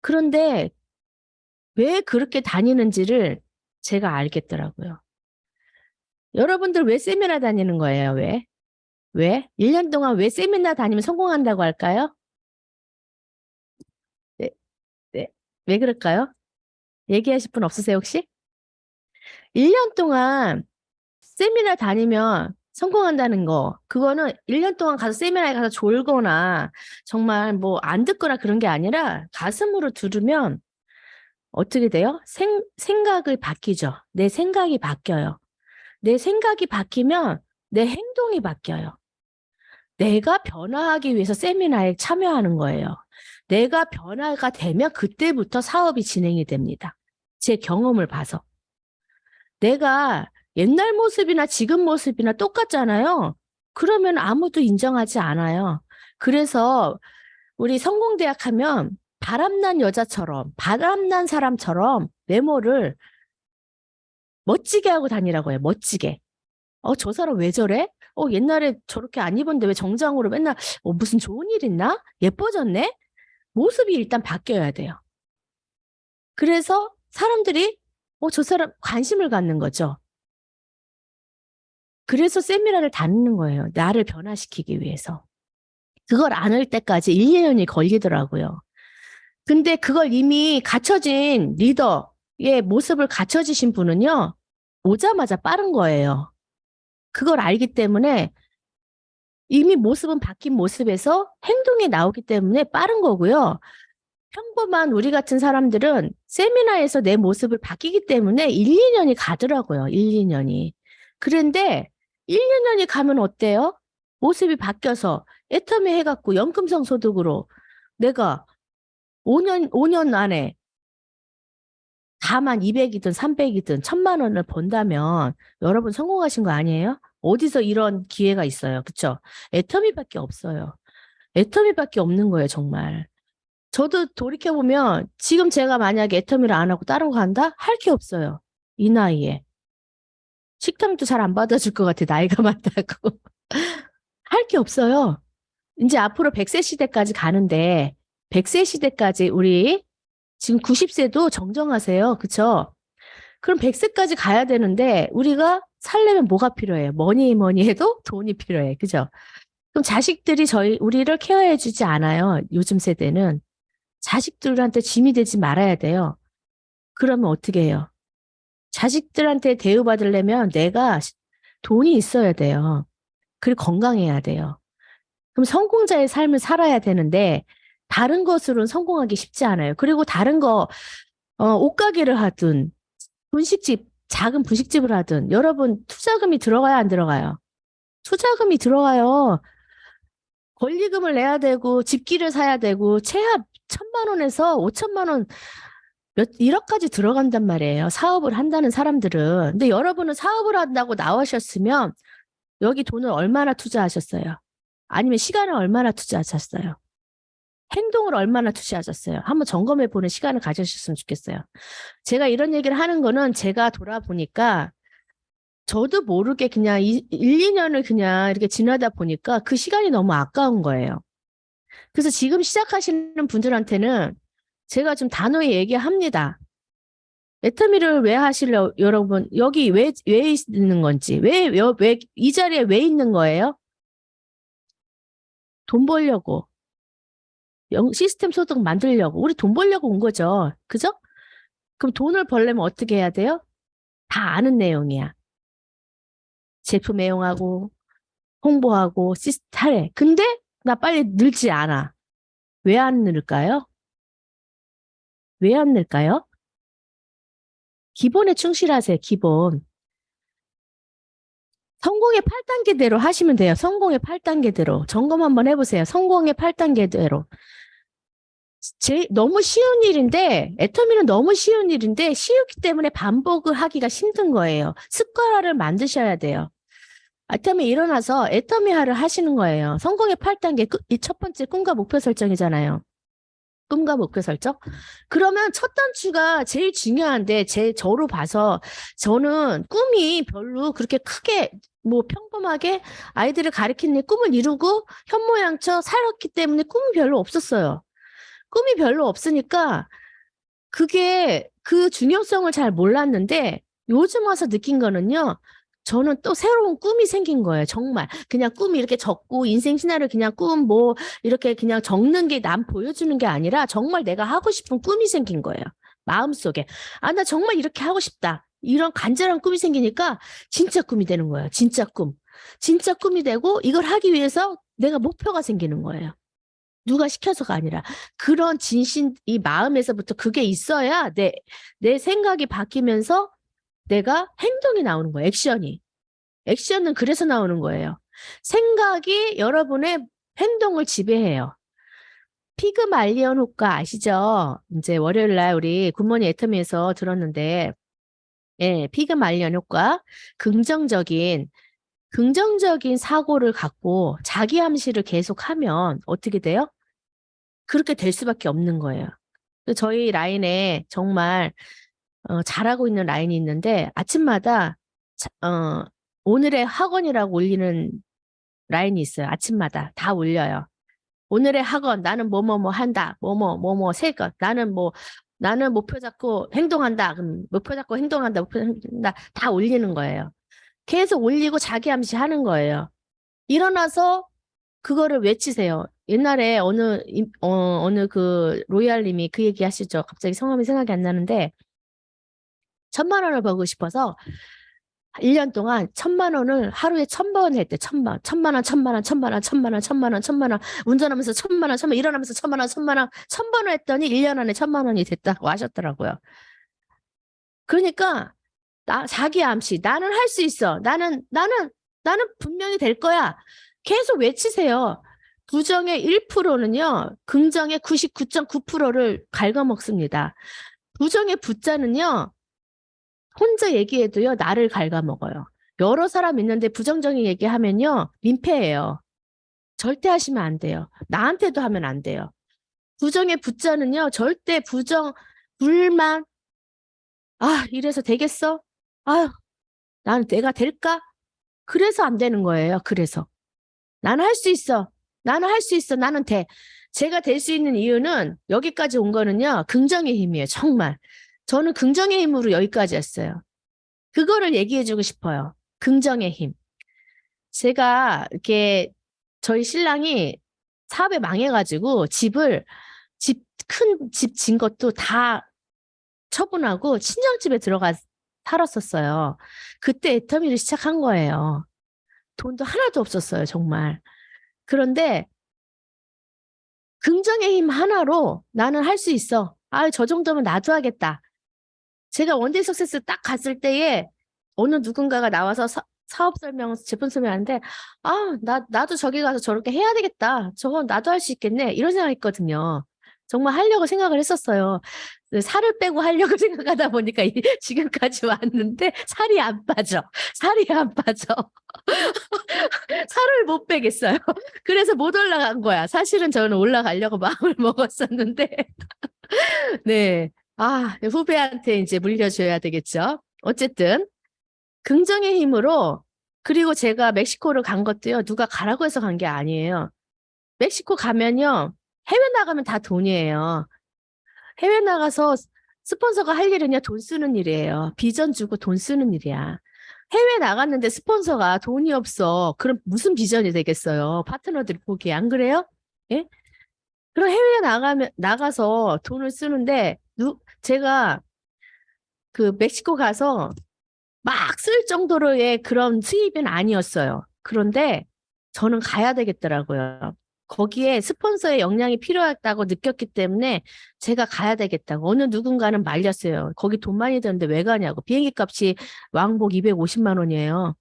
그런데 왜 그렇게 다니는지를 제가 알겠더라고요. 여러분들 왜 세미나 다니는 거예요, 왜? 왜? 1년 동안 왜 세미나 다니면 성공한다고 할까요? 네, 네. 왜 그럴까요? 얘기하실 분 없으세요, 혹시? 1년 동안 세미나 다니면 성공한다는 거, 그거는 1년 동안 가서 세미나에 가서 졸거나 정말 뭐 안 듣거나 그런 게 아니라 가슴으로 들으면 어떻게 돼요? 생각을 바뀌죠. 내 생각이 바뀌어요. 내 생각이 바뀌면 내 행동이 바뀌어요. 내가 변화하기 위해서 세미나에 참여하는 거예요. 내가 변화가 되면 그때부터 사업이 진행이 됩니다. 제 경험을 봐서. 내가 옛날 모습이나 지금 모습이나 똑같잖아요. 그러면 아무도 인정하지 않아요. 그래서 우리 성공대학 하면 바람난 여자처럼, 바람난 사람처럼 외모를 멋지게 하고 다니라고 해요. 멋지게. 저 사람 왜 저래? 옛날에 저렇게 안 입었는데 왜 정장으로 맨날, 무슨 좋은 일 있나? 예뻐졌네? 모습이 일단 바뀌어야 돼요. 그래서 사람들이, 저 사람 관심을 갖는 거죠. 그래서 세미나를 다니는 거예요. 나를 변화시키기 위해서. 그걸 안을 때까지 1, 2년이 걸리더라고요. 근데 그걸 이미 갖춰진 리더의 모습을 갖춰지신 분은요, 오자마자 빠른 거예요. 그걸 알기 때문에 이미 모습은 바뀐 모습에서 행동이 나오기 때문에 빠른 거고요. 평범한 우리 같은 사람들은 세미나에서 내 모습을 바뀌기 때문에 1, 2년이 가더라고요. 1, 2년이. 그런데 1, 2년이 가면 어때요? 모습이 바뀌어서 애터미 해갖고 연금성 소득으로 내가 5년 안에 4만 200이든 300이든 1000만 원을 번다면 여러분 성공하신 거 아니에요? 어디서 이런 기회가 있어요. 그쵸? 애터미밖에 없어요. 애터미밖에 없는 거예요, 정말. 저도 돌이켜보면 지금 제가 만약에 애터미를 안 하고 다른 거 한다? 할 게 없어요. 이 나이에. 식당도 잘 안 받아줄 것 같아, 나이가 많다고. 할 게 없어요. 이제 앞으로 100세 시대까지 가는데 100세 시대까지 우리 지금 90세도 정정하세요. 그쵸? 그럼 100세까지 가야 되는데 우리가 살려면 뭐가 필요해요? 뭐니 해도 돈이 필요해. 그죠? 그럼 자식들이 우리를 케어해주지 않아요. 요즘 세대는. 자식들한테 짐이 되지 말아야 돼요. 그러면 어떻게 해요? 자식들한테 대우받으려면 내가 돈이 있어야 돼요. 그리고 건강해야 돼요. 그럼 성공자의 삶을 살아야 되는데 다른 것으로는 성공하기 쉽지 않아요. 그리고 다른 거 옷가게를 하든 분식집, 작은 분식집을 하든 여러분 투자금이 들어가야 안 들어가요? 투자금이 들어가요. 권리금을 내야 되고 집기를 사야 되고 최하 1000만 원에서 5천만 원 1억까지 들어간단 말이에요. 사업을 한다는 사람들은. 근데 여러분은 사업을 한다고 나오셨으면 여기 돈을 얼마나 투자하셨어요? 아니면 시간을 얼마나 투자하셨어요? 행동을 얼마나 투자하셨어요? 한번 점검해 보는 시간을 가지셨으면 좋겠어요. 제가 이런 얘기를 하는 거는 제가 돌아보니까 저도 모르게 그냥 1, 2년을 그냥 이렇게 지나다 보니까 그 시간이 너무 아까운 거예요. 그래서 지금 시작하시는 분들한테는 제가 좀 단호히 얘기합니다. 애터미를 왜 하실려, 여러분? 여기 왜 있는 건지, 이 자리에 왜 있는 거예요? 돈 벌려고. 시스템 소득 만들려고. 우리 돈 벌려고 온 거죠. 그죠? 그럼 돈을 벌려면 어떻게 해야 돼요? 다 아는 내용이야. 제품 애용하고, 홍보하고, 시스템. 근데 나 빨리 늘지 않아. 왜 안 늘까요? 왜 안 늘까요? 기본에 충실하세요, 기본. 성공의 8단계대로 하시면 돼요. 성공의 8단계대로. 점검 한번 해보세요. 성공의 8단계대로. 너무 쉬운 일인데, 애터미는 너무 쉬운 일인데, 쉬웠기 때문에 반복을 하기가 힘든 거예요. 습관화를 만드셔야 돼요. 애터미 일어나서 애터미화를 하시는 거예요. 성공의 8단계, 이 첫 번째 꿈과 목표 설정이잖아요. 꿈과 목표 설정? 그러면 첫 단추가 제일 중요한데, 저로 봐서, 저는 꿈이 별로 그렇게 크게, 평범하게 아이들을 가리키는 꿈을 이루고 현모양처 살았기 때문에 꿈이 별로 없었어요. 꿈이 별로 없으니까 그게 그 중요성을 잘 몰랐는데 요즘 와서 느낀 거는요. 저는 또 새로운 꿈이 생긴 거예요. 정말. 그냥 꿈이 이렇게 적고 인생 시나리오 그냥 이렇게 그냥 적는 게 남 보여주는 게 아니라 정말 내가 하고 싶은 꿈이 생긴 거예요. 마음속에. 나 정말 이렇게 하고 싶다. 이런 간절한 꿈이 생기니까 진짜 꿈이 되는 거예요. 진짜 꿈. 진짜 꿈이 되고 이걸 하기 위해서 내가 목표가 생기는 거예요. 누가 시켜서가 아니라 그런 이 마음에서부터 그게 있어야 내 생각이 바뀌면서 내가 행동이 나오는 거예요. 액션이. 액션은 그래서 나오는 거예요. 생각이 여러분의 행동을 지배해요. 피그말리온 효과 아시죠? 이제 월요일 날 우리 굿모닝 애터미에서 들었는데, 예, 피그말리온 효과. 긍정적인, 긍정적인 사고를 갖고 자기 암시를 계속하면 어떻게 돼요? 그렇게 될 수밖에 없는 거예요. 저희 라인에 정말 잘하고 있는 라인이 있는데 아침마다 오늘의 학원이라고 올리는 라인이 있어요. 아침마다 다 올려요. 오늘의 학원, 나는 뭐뭐뭐 한다. 뭐뭐 세 것. 나는 목표 잡고 행동한다. 그럼 목표 잡고 행동한다. 목표 행동한다. 다 올리는 거예요. 계속 올리고 자기 암시하는 거예요. 일어나서 그거를 외치세요. 옛날에 어느 그 로얄님이 그 얘기 하시죠. 갑자기 성함이 생각이 안 나는데 1,000만 원을 벌고 싶어서 1년 동안 1,000만 원을 하루에 1,000번 했대. 1,000번. 1,000만 원, 1,000만 원, 1,000만 원, 1,000만 원, 1,000만 원, 1,000만 원. 운전하면서 1,000만 원, 1,000만 원, 일어나면서 1,000만 원, 1,000만 원, 1,000번을 했더니 1년 안에 1,000만 원이 됐다고 하셨더라고요. 그러니까 자기 암시. 나는 할 수 있어. 나는 분명히 될 거야. 계속 외치세요. 부정의 1%는요, 긍정의 99.9%를 갉아먹습니다. 부정의 부자는요, 혼자 얘기해도요, 나를 갉아먹어요. 여러 사람 있는데 부정적인 얘기하면요, 민폐예요. 절대 하시면 안 돼요. 나한테도 하면 안 돼요. 부정의 부자는요, 절대 불만, 이래서 되겠어? 아유, 나는 내가 될까? 그래서 안 되는 거예요. 그래서. 나는 할 수 있어. 나는 할 수 있어. 나는 돼. 제가 될 수 있는 이유는 여기까지 온 거는요, 긍정의 힘이에요. 정말. 저는 긍정의 힘으로 여기까지 왔어요. 그거를 얘기해주고 싶어요. 긍정의 힘. 제가 이렇게 저희 신랑이 사업에 망해가지고 큰 집 진 것도 다 처분하고 친정집에 들어가 살았었어요. 그때 애터미를 시작한 거예요. 돈도 하나도 없었어요, 정말. 그런데 긍정의 힘 하나로 나는 할 수 있어. 저 정도면 나도 하겠다. 제가 원데이 석세스 딱 갔을 때에 어느 누군가가 나와서 사업 설명, 제품 설명하는데, 나도 저기 가서 저렇게 해야 되겠다. 저건 나도 할 수 있겠네. 이런 생각했거든요. 정말 하려고 생각을 했었어요. 살을 빼고 하려고 생각하다 보니까 지금까지 왔는데 살이 안 빠져. 살이 안 빠져. 살을 못 빼겠어요. 그래서 못 올라간 거야. 사실은 저는 올라가려고 마음을 먹었었는데. 네. 후배한테 이제 물려줘야 되겠죠. 어쨌든, 긍정의 힘으로, 그리고 제가 멕시코를 간 것도요, 누가 가라고 해서 간 게 아니에요. 멕시코 가면요, 해외 나가면 다 돈이에요. 해외 나가서 스폰서가 할 일은요, 돈 쓰는 일이에요. 비전 주고 돈 쓰는 일이야. 해외 나갔는데 스폰서가 돈이 없어. 그럼 무슨 비전이 되겠어요? 파트너들이 보기에. 안 그래요? 예? 그럼 해외에 나가서 돈을 쓰는데, 제가 그 멕시코 가서 막 쓸 정도로의 그런 수입은 아니었어요. 그런데 저는 가야 되겠더라고요. 거기에 스폰서의 역량이 필요하다고 느꼈기 때문에 제가 가야 되겠다고. 어느 누군가는 말렸어요. 거기 돈 많이 드는데 왜 가냐고. 비행기 값이 왕복 250만 원이에요.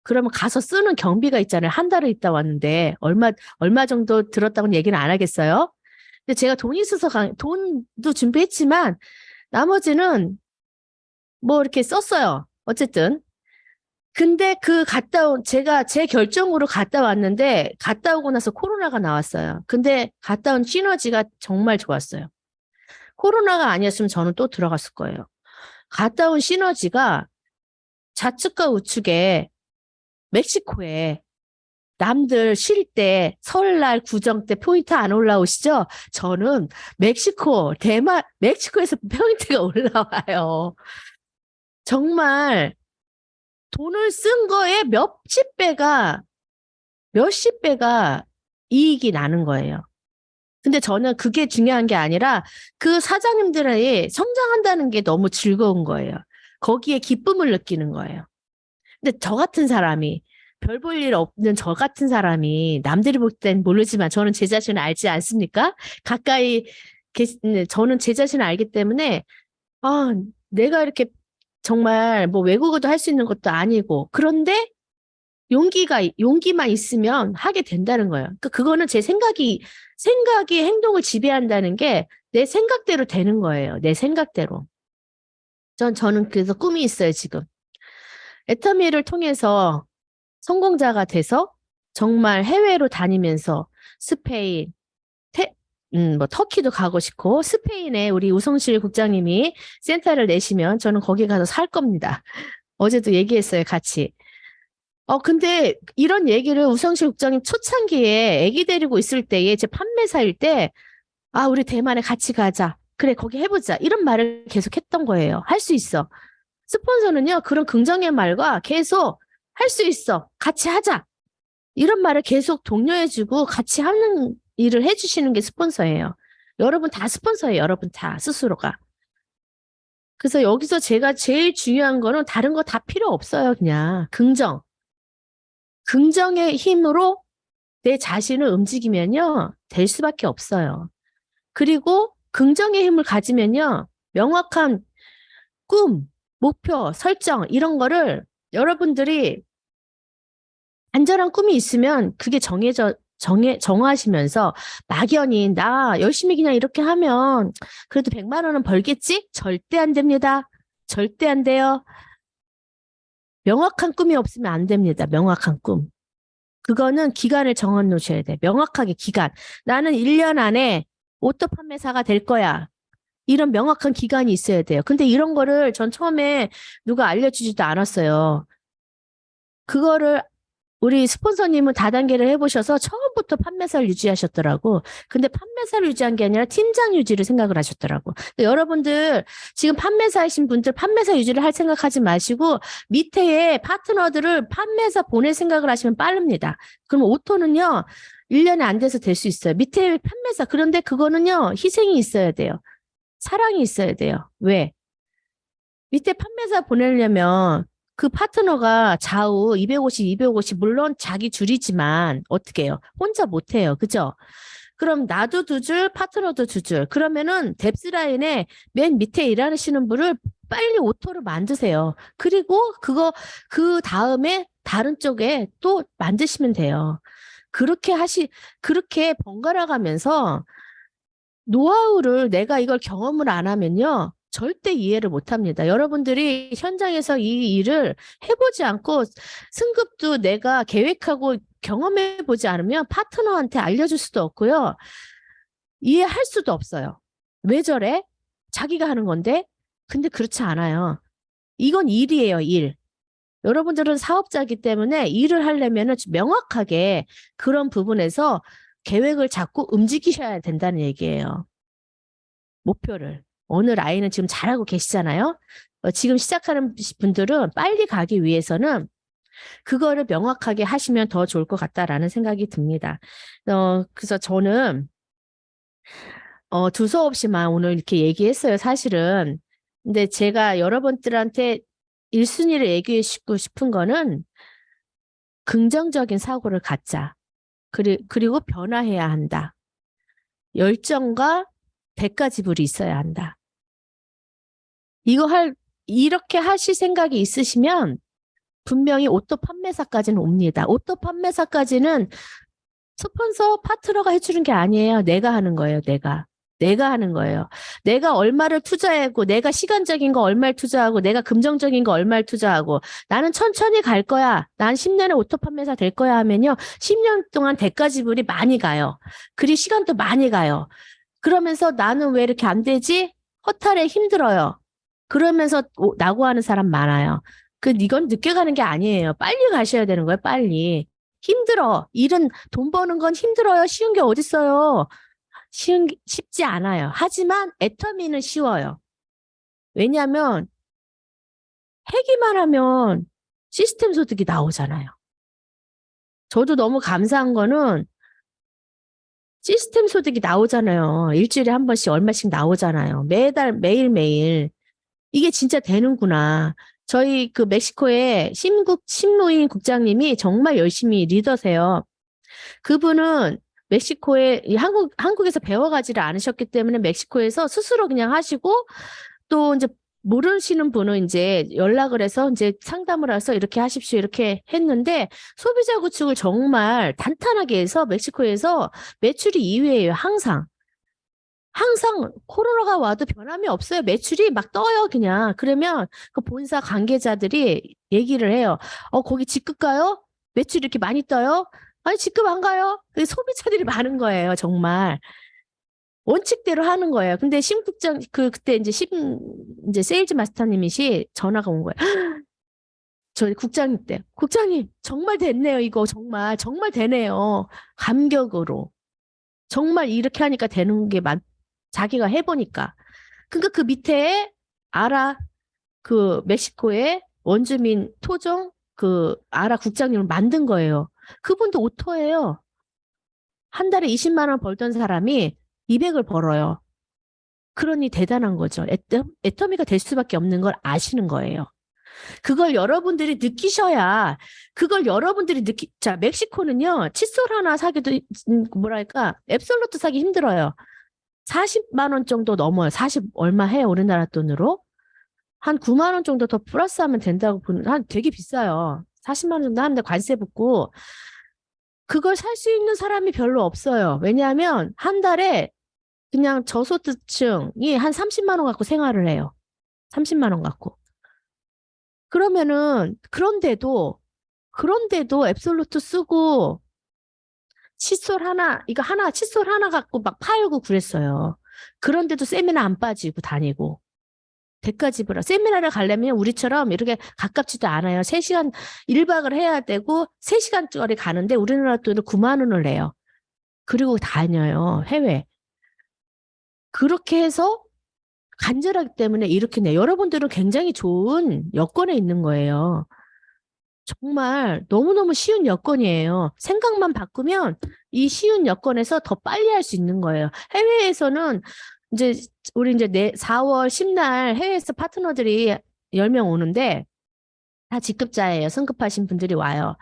그러면 가서 쓰는 경비가 있잖아요. 한 달을 있다 왔는데 얼마 정도 들었다고는 얘기는 안 하겠어요. 근데 제가 돈이 있어서 돈도 준비했지만 나머지는 뭐 이렇게 썼어요. 어쨌든. 근데 제가 제 결정으로 갔다 왔는데 갔다 오고 나서 코로나가 나왔어요. 근데 갔다 온 시너지가 정말 좋았어요. 코로나가 아니었으면 저는 또 들어갔을 거예요. 갔다 온 시너지가 좌측과 우측에 멕시코에 남들 쉴 때 설날 구정 때 포인트 안 올라오시죠? 저는 멕시코에서 포인트가 올라와요. 정말 돈을 쓴 거에 몇십 배가 이익이 나는 거예요. 근데 저는 그게 중요한 게 아니라 그 사장님들이 성장한다는 게 너무 즐거운 거예요. 거기에 기쁨을 느끼는 거예요. 근데 저 같은 사람이 별 볼 일 없는 저 같은 사람이 남들이 볼 땐 모르지만 저는 제 자신을 알지 않습니까? 저는 제 자신을 알기 때문에 내가 이렇게 정말 뭐 외국어도 할 수 있는 것도 아니고 그런데 용기만 있으면 하게 된다는 거예요. 그거는 제 생각이 행동을 지배한다는 게 내 생각대로 되는 거예요. 내 생각대로. 저는 그래서 꿈이 있어요, 지금. 애터미를 통해서 성공자가 돼서 정말 해외로 다니면서 스페인, 뭐 터키도 가고 싶고 스페인에 우리 우성실 국장님이 센터를 내시면 저는 거기 가서 살 겁니다. 어제도 얘기했어요, 같이. 근데 이런 얘기를 우성실 국장님 초창기에 아기 데리고 있을 때에 제 판매사일 때 우리 대만에 같이 가자. 그래, 거기 해보자. 이런 말을 계속 했던 거예요. 할 수 있어. 스폰서는요, 그런 긍정의 말과 계속 할 수 있어. 같이 하자. 이런 말을 계속 독려해주고 같이 하는 일을 해주시는 게 스폰서예요. 여러분 다 스폰서예요. 여러분 다 스스로가. 그래서 여기서 제가 제일 중요한 거는 다른 거 다 필요 없어요. 그냥 긍정. 긍정의 힘으로 내 자신을 움직이면요. 될 수밖에 없어요. 그리고 긍정의 힘을 가지면요. 명확한 꿈, 목표, 설정 이런 거를 여러분들이 안전한 꿈이 있으면 그게 정하시면서 막연히 나 열심히 그냥 이렇게 하면 그래도 100만 원은 벌겠지? 절대 안 됩니다. 절대 안 돼요. 명확한 꿈이 없으면 안 됩니다. 명확한 꿈. 그거는 기간을 정해 놓으셔야 돼. 명확하게 기간. 나는 1년 안에 오토 판매사가 될 거야. 이런 명확한 기간이 있어야 돼요. 근데 이런 거를 전 처음에 누가 알려주지도 않았어요. 그거를 우리 스폰서님은 다단계를 해보셔서 처음부터 판매사를 유지하셨더라고. 근데 판매사를 유지한 게 아니라 팀장 유지를 생각을 하셨더라고. 여러분들 지금 판매사이신 분들 판매사 유지를 할 생각하지 마시고 밑에 파트너들을 판매사 보낼 생각을 하시면 빠릅니다. 그럼 오토는요. 1년에 안 돼서 될 수 있어요. 밑에 판매사. 그런데 그거는요. 희생이 있어야 돼요. 사랑이 있어야 돼요. 왜? 밑에 판매사 보내려면 그 파트너가 좌우 250, 250 물론 자기 줄이지만 어떻게 해요? 혼자 못 해요. 그죠? 그럼 나도 두 줄, 파트너도 두 줄. 그러면은 뎁스라인에 맨 밑에 일하시는 분을 빨리 오토를 만드세요. 그리고 그 다음에 다른 쪽에 또 만드시면 돼요. 그렇게 번갈아 가면서 노하우를 내가 이걸 경험을 안 하면요. 절대 이해를 못 합니다. 여러분들이 현장에서 이 일을 해보지 않고 승급도 내가 계획하고 경험해 보지 않으면 파트너한테 알려줄 수도 없고요. 이해할 수도 없어요. 왜 저래? 자기가 하는 건데? 근데 그렇지 않아요. 이건 일이에요, 일. 여러분들은 사업자이기 때문에 일을 하려면 명확하게 그런 부분에서 계획을 잡고 움직이셔야 된다는 얘기예요. 목표를. 어느 라인은 지금 잘하고 계시잖아요. 지금 시작하는 분들은 빨리 가기 위해서는 그거를 명확하게 하시면 더 좋을 것 같다라는 생각이 듭니다. 그래서 저는 두서없이만 오늘 이렇게 얘기했어요, 사실은. 근데 제가 여러분들한테 1순위를 얘기해주고 싶은 거는 긍정적인 사고를 갖자. 그리고 변화해야 한다. 열정과 대가 지불이 있어야 한다. 이렇게 하실 생각이 있으시면 분명히 오토 판매사까지는 옵니다. 오토 판매사까지는 스폰서 파트너가 해주는 게 아니에요. 내가 하는 거예요. 내가 하는 거예요. 내가 얼마를 투자하고 내가 시간적인 거 얼마를 투자하고 내가 금전적인 거 얼마를 투자하고 나는 천천히 갈 거야. 난 10년에 오토 판매사 될 거야 하면요. 10년 동안 대가 지불이 많이 가요. 그리고 시간도 많이 가요. 그러면서 나는 왜 이렇게 안 되지? 허탈해 힘들어요. 그러면서 나고 하는 사람 많아요. 이건 늦게 가는 게 아니에요. 빨리 가셔야 되는 거예요. 빨리. 힘들어. 일은 돈 버는 건 힘들어요. 쉬운 게 어딨어요. 쉽지 않아요. 하지만 애터미는 쉬워요. 왜냐하면 해기만 하면 시스템 소득이 나오잖아요. 저도 너무 감사한 거는 시스템 소득이 나오잖아요. 일주일에 한 번씩 얼마씩 나오잖아요. 매일매일. 이게 진짜 되는구나. 저희 멕시코의 심루인 국장님이 정말 열심히 리더세요. 그분은 한국에서 배워가지를 않으셨기 때문에 멕시코에서 스스로 그냥 하시고 또 이제 모르시는 분은 이제 연락을 해서 이제 상담을 해서 이렇게 하십시오. 이렇게 했는데 소비자 구축을 정말 단단하게 해서 멕시코에서 매출이 2위예요. 항상. 항상 코로나가 와도 변함이 없어요. 매출이 막 떠요, 그냥. 그러면 그 본사 관계자들이 얘기를 해요. 거기 직급 가요? 매출이 이렇게 많이 떠요? 아니, 직급 안 가요? 소비자들이 많은 거예요, 정말. 원칙대로 하는 거예요. 근데 심국장, 그때 이제 세일즈 마스터님이시 전화가 온 거예요. 저희 국장님 때. 국장님, 정말 됐네요, 이거. 정말, 정말 되네요. 감격으로. 정말 이렇게 하니까 되는 게 자기가 해보니까. 그러니까 그 밑에 아라 그 멕시코의 원주민 토종 그 아라 국장님을 만든 거예요. 그분도 오토예요. 한 달에 20만 원 벌던 사람이 200을 벌어요. 그러니 대단한 거죠. 애터미가 될 수밖에 없는 걸 아시는 거예요. 그걸 여러분들이 느끼셔야, 자, 멕시코는요, 칫솔 하나 사기도, 뭐랄까, 앱솔루트 사기 힘들어요. 40만 원 정도 넘어요. 40 얼마 해요, 우리나라 돈으로? 한 9만 원 정도 더 플러스하면 된다고 되게 비싸요. 40만 원 정도 하는데 관세 붙고, 그걸 살 수 있는 사람이 별로 없어요. 왜냐하면 한 달에 그냥 저소득층이 한 30만 원 갖고 생활을 해요. 30만 원 갖고. 그러면은, 그런데도 앱솔루트 쓰고, 칫솔 하나 갖고 막 팔고 그랬어요. 그런데도 세미나 안 빠지고 다니고. 대가 지불하. 세미나를 가려면 우리처럼 이렇게 가깝지도 않아요. 3시간 1박을 해야 되고 3시간짜리 가는데 우리나라 돈을 9만 원을 내요. 그리고 다녀요. 해외. 그렇게 해서 간절하기 때문에 이렇게 내요. 여러분들은 굉장히 좋은 여건에 있는 거예요. 정말 너무너무 쉬운 여건이에요. 생각만 바꾸면 이 쉬운 여건에서 더 빨리 할 수 있는 거예요. 해외에서는 이제 우리 이제 4월 10날 해외에서 파트너들이 10명 오는데 다 직급자예요. 승급하신 분들이 와요.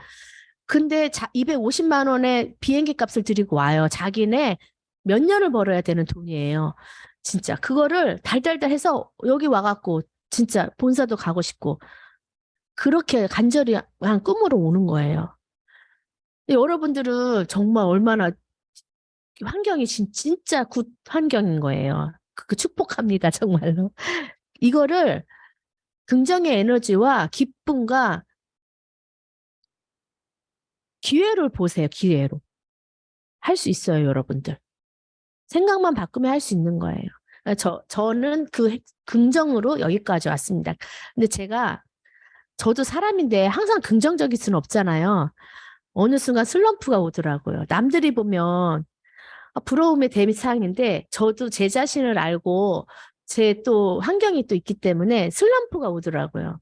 근데 250만 원의 비행기 값을 들이고 와요. 자기네 몇 년을 벌어야 되는 돈이에요. 진짜 그거를 달달달 해서 여기 와갖고 진짜 본사도 가고 싶고 그렇게 간절히 한 꿈으로 오는 거예요. 여러분들은 정말 얼마나 환경이 진짜 굿 환경인 거예요. 축복합니다, 정말로. 이거를 긍정의 에너지와 기쁨과 기회를 보세요, 기회로. 할 수 있어요, 여러분들. 생각만 바꾸면 할 수 있는 거예요. 저는 긍정으로 여기까지 왔습니다. 근데 저도 사람인데 항상 긍정적일 수는 없잖아요. 어느 순간 슬럼프가 오더라고요. 남들이 보면 부러움의 대상인데 저도 제 자신을 알고 제 또 환경이 또 있기 때문에 슬럼프가 오더라고요.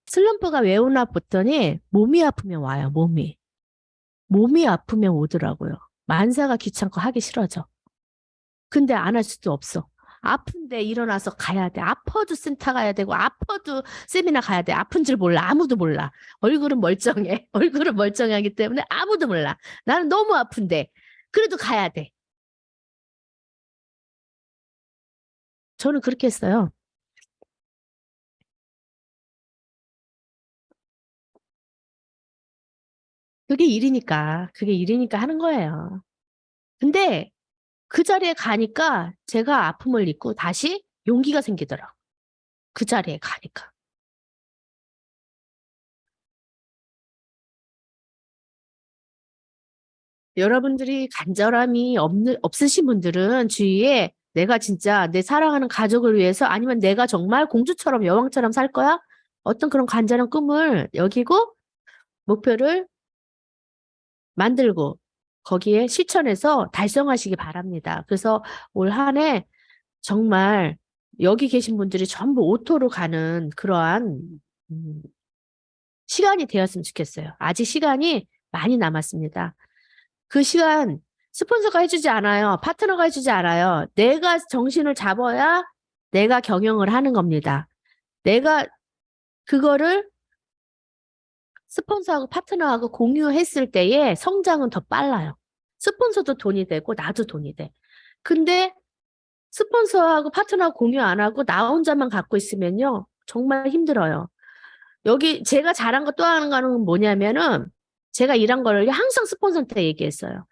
슬럼프가 왜 오나 봤더니 몸이 아프면 와요, 몸이. 몸이 아프면 오더라고요. 만사가 귀찮고 하기 싫어져. 근데 안 할 수도 없어. 아픈데 일어나서 가야 돼. 아파도 센터 가야 되고, 아파도 세미나 가야 돼. 아픈 줄 몰라. 아무도 몰라. 얼굴은 멀쩡해. 얼굴은 멀쩡하기 때문에 아무도 몰라. 나는 너무 아픈데. 그래도 가야 돼. 저는 그렇게 했어요. 그게 일이니까 하는 거예요. 근데 그 자리에 가니까 제가 아픔을 잊고 다시 용기가 생기더라고. 그 자리에 가니까. 여러분들이 간절함이 없으신 분들은 주위에 내가 진짜 내 사랑하는 가족을 위해서 아니면 내가 정말 공주처럼 여왕처럼 살 거야? 어떤 그런 간절한 꿈을 여기고 목표를 만들고 거기에 실천해서 달성하시기 바랍니다. 그래서 올 한 해 정말 여기 계신 분들이 전부 오토로 가는 그러한 음, 시간이 되었으면 좋겠어요. 아직 시간이 많이 남았습니다. 그 시간 스폰서가 해주지 않아요. 파트너가 해주지 않아요. 내가 정신을 잡아야 내가 경영을 하는 겁니다. 내가 그거를 스폰서하고 파트너하고 공유했을 때의 성장은 더 빨라요. 스폰서도 돈이 되고 나도 돈이 돼. 근데 스폰서하고 파트너하고 공유 안 하고 나 혼자만 갖고 있으면요. 정말 힘들어요. 여기 제가 잘한 거 또 하는 거는 뭐냐면은 제가 일한 거를 항상 스폰서한테 얘기했어요.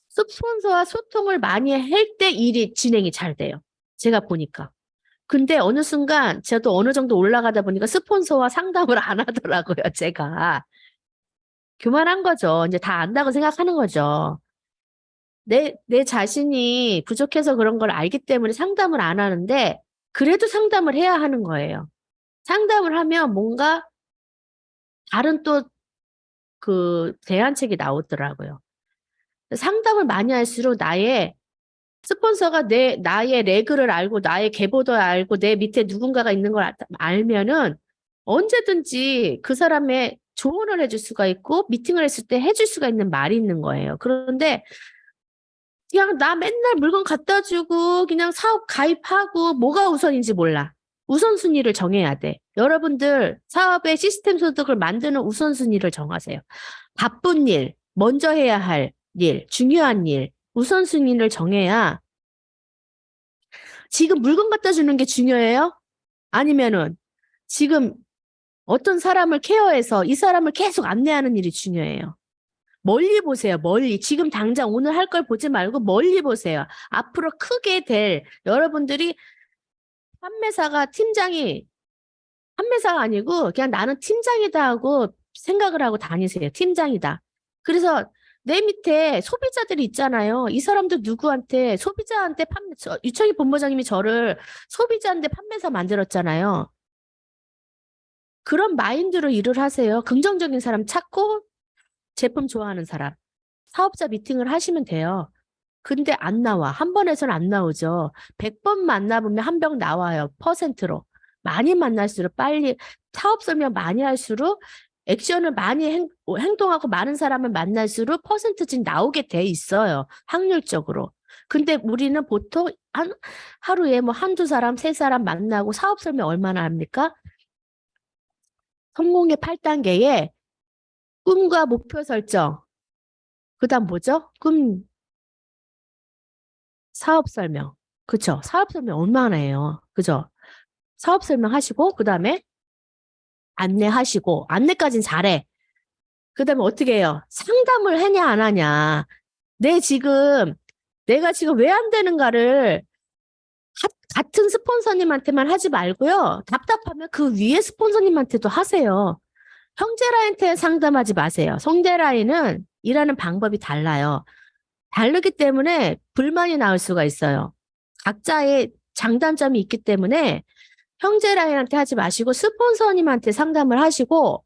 스폰서와 소통을 많이 할 때 일이 진행이 잘 돼요. 제가 보니까. 근데 어느 순간 저도 어느 정도 올라가다 보니까 스폰서와 상담을 안 하더라고요, 제가. 교만한 거죠. 이제 다 안다고 생각하는 거죠. 내 자신이 부족해서 그런 걸 알기 때문에 상담을 안 하는데, 그래도 상담을 해야 하는 거예요. 상담을 하면 뭔가 다른 또 그 대안책이 나오더라고요. 상담을 많이 할수록 스폰서가 나의 레그를 알고, 나의 계보도 알고, 내 밑에 누군가가 있는 걸 알면은 언제든지 그 사람의 조언을 해줄 수가 있고, 미팅을 했을 때 해줄 수가 있는 말이 있는 거예요. 그런데 그냥 나 맨날 물건 갖다 주고, 그냥 사업 가입하고, 뭐가 우선인지 몰라. 우선순위를 정해야 돼. 여러분들 사업의 시스템 소득을 만드는 우선순위를 정하세요. 바쁜 일, 먼저 해야 할 일, 중요한 일, 우선순위를 정해야 지금 물건 갖다 주는 게 중요해요? 아니면은 지금 어떤 사람을 케어해서 이 사람을 계속 안내하는 일이 중요해요. 멀리 보세요. 멀리. 지금 당장 오늘 할 걸 보지 말고 멀리 보세요. 앞으로 크게 될 여러분들이 판매사가 아니고 그냥 나는 팀장이다 하고 생각을 하고 다니세요. 팀장이다. 그래서 내 밑에 소비자들이 있잖아요. 이 사람들 누구한테 소비자한테 유청희 본부장님이 저를 소비자한테 판매사 만들었잖아요. 그런 마인드로 일을 하세요. 긍정적인 사람 찾고 제품 좋아하는 사람. 사업자 미팅을 하시면 돼요. 근데 안 나와. 한 번에서는 안 나오죠. 100번 만나보면 한 병 나와요. 퍼센트로. 많이 만날수록 빨리 사업 설명 많이 할수록 액션을 많이 행동하고 많은 사람을 만날수록 퍼센트씩 나오게 돼 있어요. 확률적으로. 근데 우리는 보통 하루에 뭐 한두 사람, 세 사람 만나고 사업 설명 얼마나 합니까? 성공의 8단계에 꿈과 목표 설정. 그다음 뭐죠? 사업 설명. 그쵸? 사업 설명 얼마나 해요? 그죠? 사업 설명하시고, 그 다음에 안내하시고, 안내까진 잘해. 그 다음에 어떻게 해요? 상담을 하냐, 안 하냐. 내가 지금 왜 안 되는가를 같은 스폰서님한테만 하지 말고요. 답답하면 그 위에 스폰서님한테도 하세요. 형제라인한테 상담하지 마세요. 형제라인은 일하는 방법이 달라요. 다르기 때문에 불만이 나올 수가 있어요. 각자의 장단점이 있기 때문에 형제라인한테 하지 마시고 스폰서님한테 상담을 하시고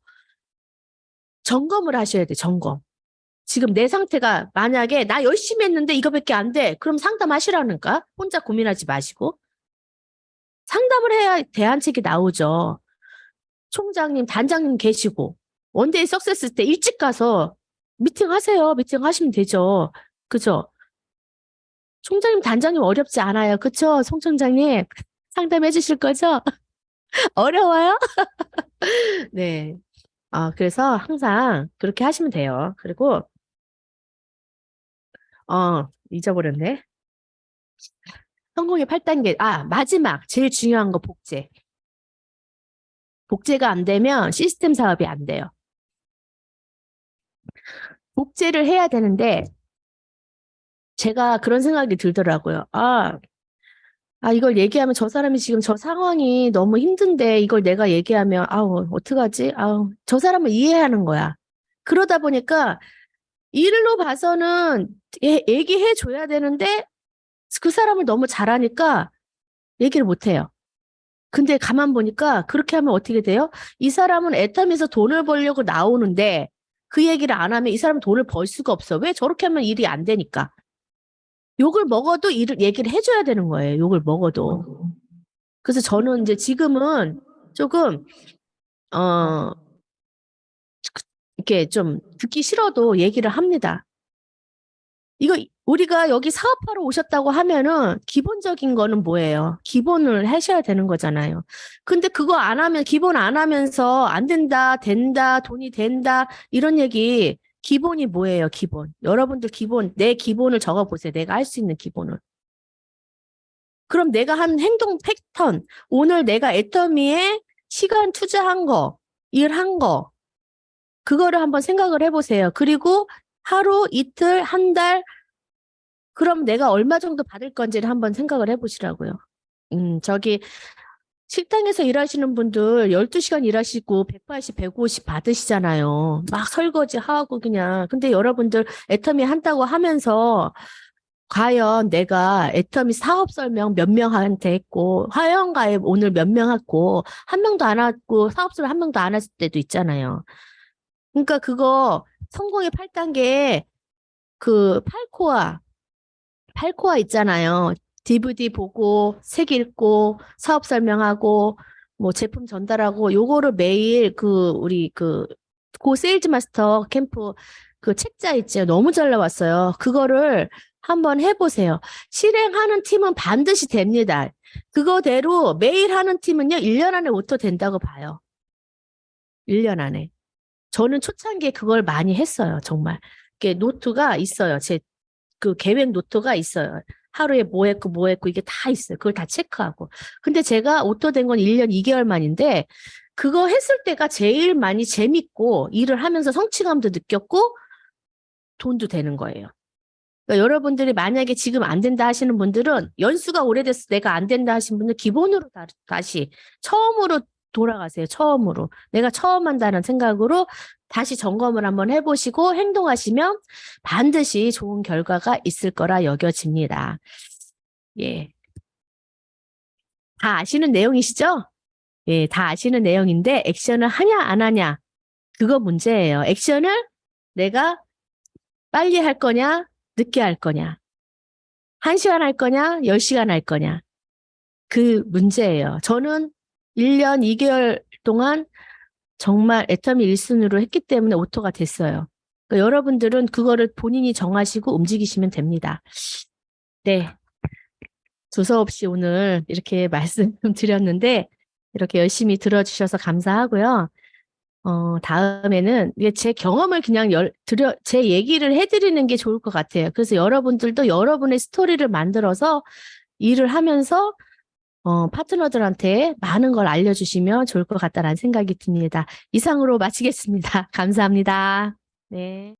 점검을 하셔야 돼, 점검. 지금 내 상태가 만약에 나 열심히 했는데 이거밖에 안 돼. 그럼 상담하시라니까. 혼자 고민하지 마시고. 상담을 해야 대안책이 나오죠. 총장님, 단장님 계시고 원데이 석세스 때 일찍 가서 미팅하세요. 미팅하시면 되죠. 그죠? 총장님, 단장님 어렵지 않아요. 그쵸? 송 총장님 상담해 주실 거죠? 어려워요? 네. 그래서 항상 그렇게 하시면 돼요. 그리고, 잊어버렸네. 성공의 8단계. 마지막. 제일 중요한 거 복제. 복제가 안 되면 시스템 사업이 안 돼요. 복제를 해야 되는데, 제가 그런 생각이 들더라고요. 이걸 얘기하면 저 사람이 지금 저 상황이 너무 힘든데 이걸 내가 얘기하면, 어떡하지? 저 사람을 이해하는 거야. 그러다 보니까 일로 봐서는 얘기해 줘야 되는데 그 사람을 너무 잘하니까 얘기를 못 해요. 근데 가만 보니까 그렇게 하면 어떻게 돼요? 이 사람은 애텀에서 돈을 벌려고 나오는데 그 얘기를 안 하면 이 사람은 돈을 벌 수가 없어. 왜 저렇게 하면 일이 안 되니까. 욕을 먹어도 얘기를 해줘야 되는 거예요. 욕을 먹어도. 그래서 저는 이제 지금은 조금, 어, 이렇게 좀 듣기 싫어도 얘기를 합니다. 이거 우리가 여기 사업하러 오셨다고 하면은 기본적인 거는 뭐예요? 기본을 하셔야 되는 거잖아요. 근데 그거 안 하면, 기본 안 하면서 안 된다, 된다, 돈이 된다, 이런 얘기, 기본이 뭐예요, 기본? 여러분들 기본, 내 기본을 적어 보세요. 내가 할 수 있는 기본을. 그럼 내가 한 행동 패턴, 오늘 내가 애터미에 시간 투자한 거, 일한 거, 그거를 한번 생각을 해보세요. 그리고 하루, 이틀, 한 달, 그럼 내가 얼마 정도 받을 건지를 한번 생각을 해보시라고요. 저기 식당에서 일하시는 분들 12시간 일하시고 180, 150 받으시잖아요. 막 설거지 하고 그냥. 근데 여러분들 애터미 한다고 하면서 과연 내가 애터미 사업 설명 몇 명한테 했고 회원가입 오늘 몇 명 했고 한 명도 안 왔고 사업 설명 한 명도 안 했을 때도 있잖아요. 그러니까 그거 성공의 8단계에 그 8코어 있잖아요. DVD 보고, 책 읽고, 사업 설명하고, 뭐 제품 전달하고, 요거를 매일 우리 고 세일즈 마스터 캠프 그 책자 있죠. 너무 잘 나왔어요. 그거를 한번 해보세요. 실행하는 팀은 반드시 됩니다. 그거대로 매일 하는 팀은요, 1년 안에 오토 된다고 봐요. 1년 안에. 저는 초창기에 그걸 많이 했어요. 정말. 이게 노트가 있어요. 그 계획 노트가 있어요. 하루에 뭐 했고 이게 다 있어요. 그걸 다 체크하고. 근데 제가 오토 된 건 1년 2개월 만인데 그거 했을 때가 제일 많이 재밌고 일을 하면서 성취감도 느꼈고 돈도 되는 거예요. 그러니까 여러분들이 만약에 지금 안 된다 하시는 분들은 연수가 오래돼서 내가 안 된다 하시는 분들 기본으로 다시 처음으로 돌아가세요. 처음으로. 내가 처음 한다는 생각으로 다시 점검을 한번 해보시고 행동하시면 반드시 좋은 결과가 있을 거라 여겨집니다. 예. 다 아시는 내용이시죠? 예, 다 아시는 내용인데 액션을 하냐 안 하냐 그거 문제예요. 액션을 내가 빨리 할 거냐 늦게 할 거냐 1시간 할 거냐 10시간 할 거냐 그 문제예요. 저는 1년 2개월 동안 정말 애터미 1순위로 했기 때문에 오토가 됐어요. 그러니까 여러분들은 그거를 본인이 정하시고 움직이시면 됩니다. 네. 두서없이 오늘 이렇게 말씀드렸는데 이렇게 열심히 들어주셔서 감사하고요. 다음에는 이게 제 경험을 그냥 제 얘기를 해드리는 게 좋을 것 같아요. 그래서 여러분들도 여러분의 스토리를 만들어서 일을 하면서 파트너들한테 많은 걸 알려주시면 좋을 것 같다라는 생각이 듭니다. 이상으로 마치겠습니다. 감사합니다. 네.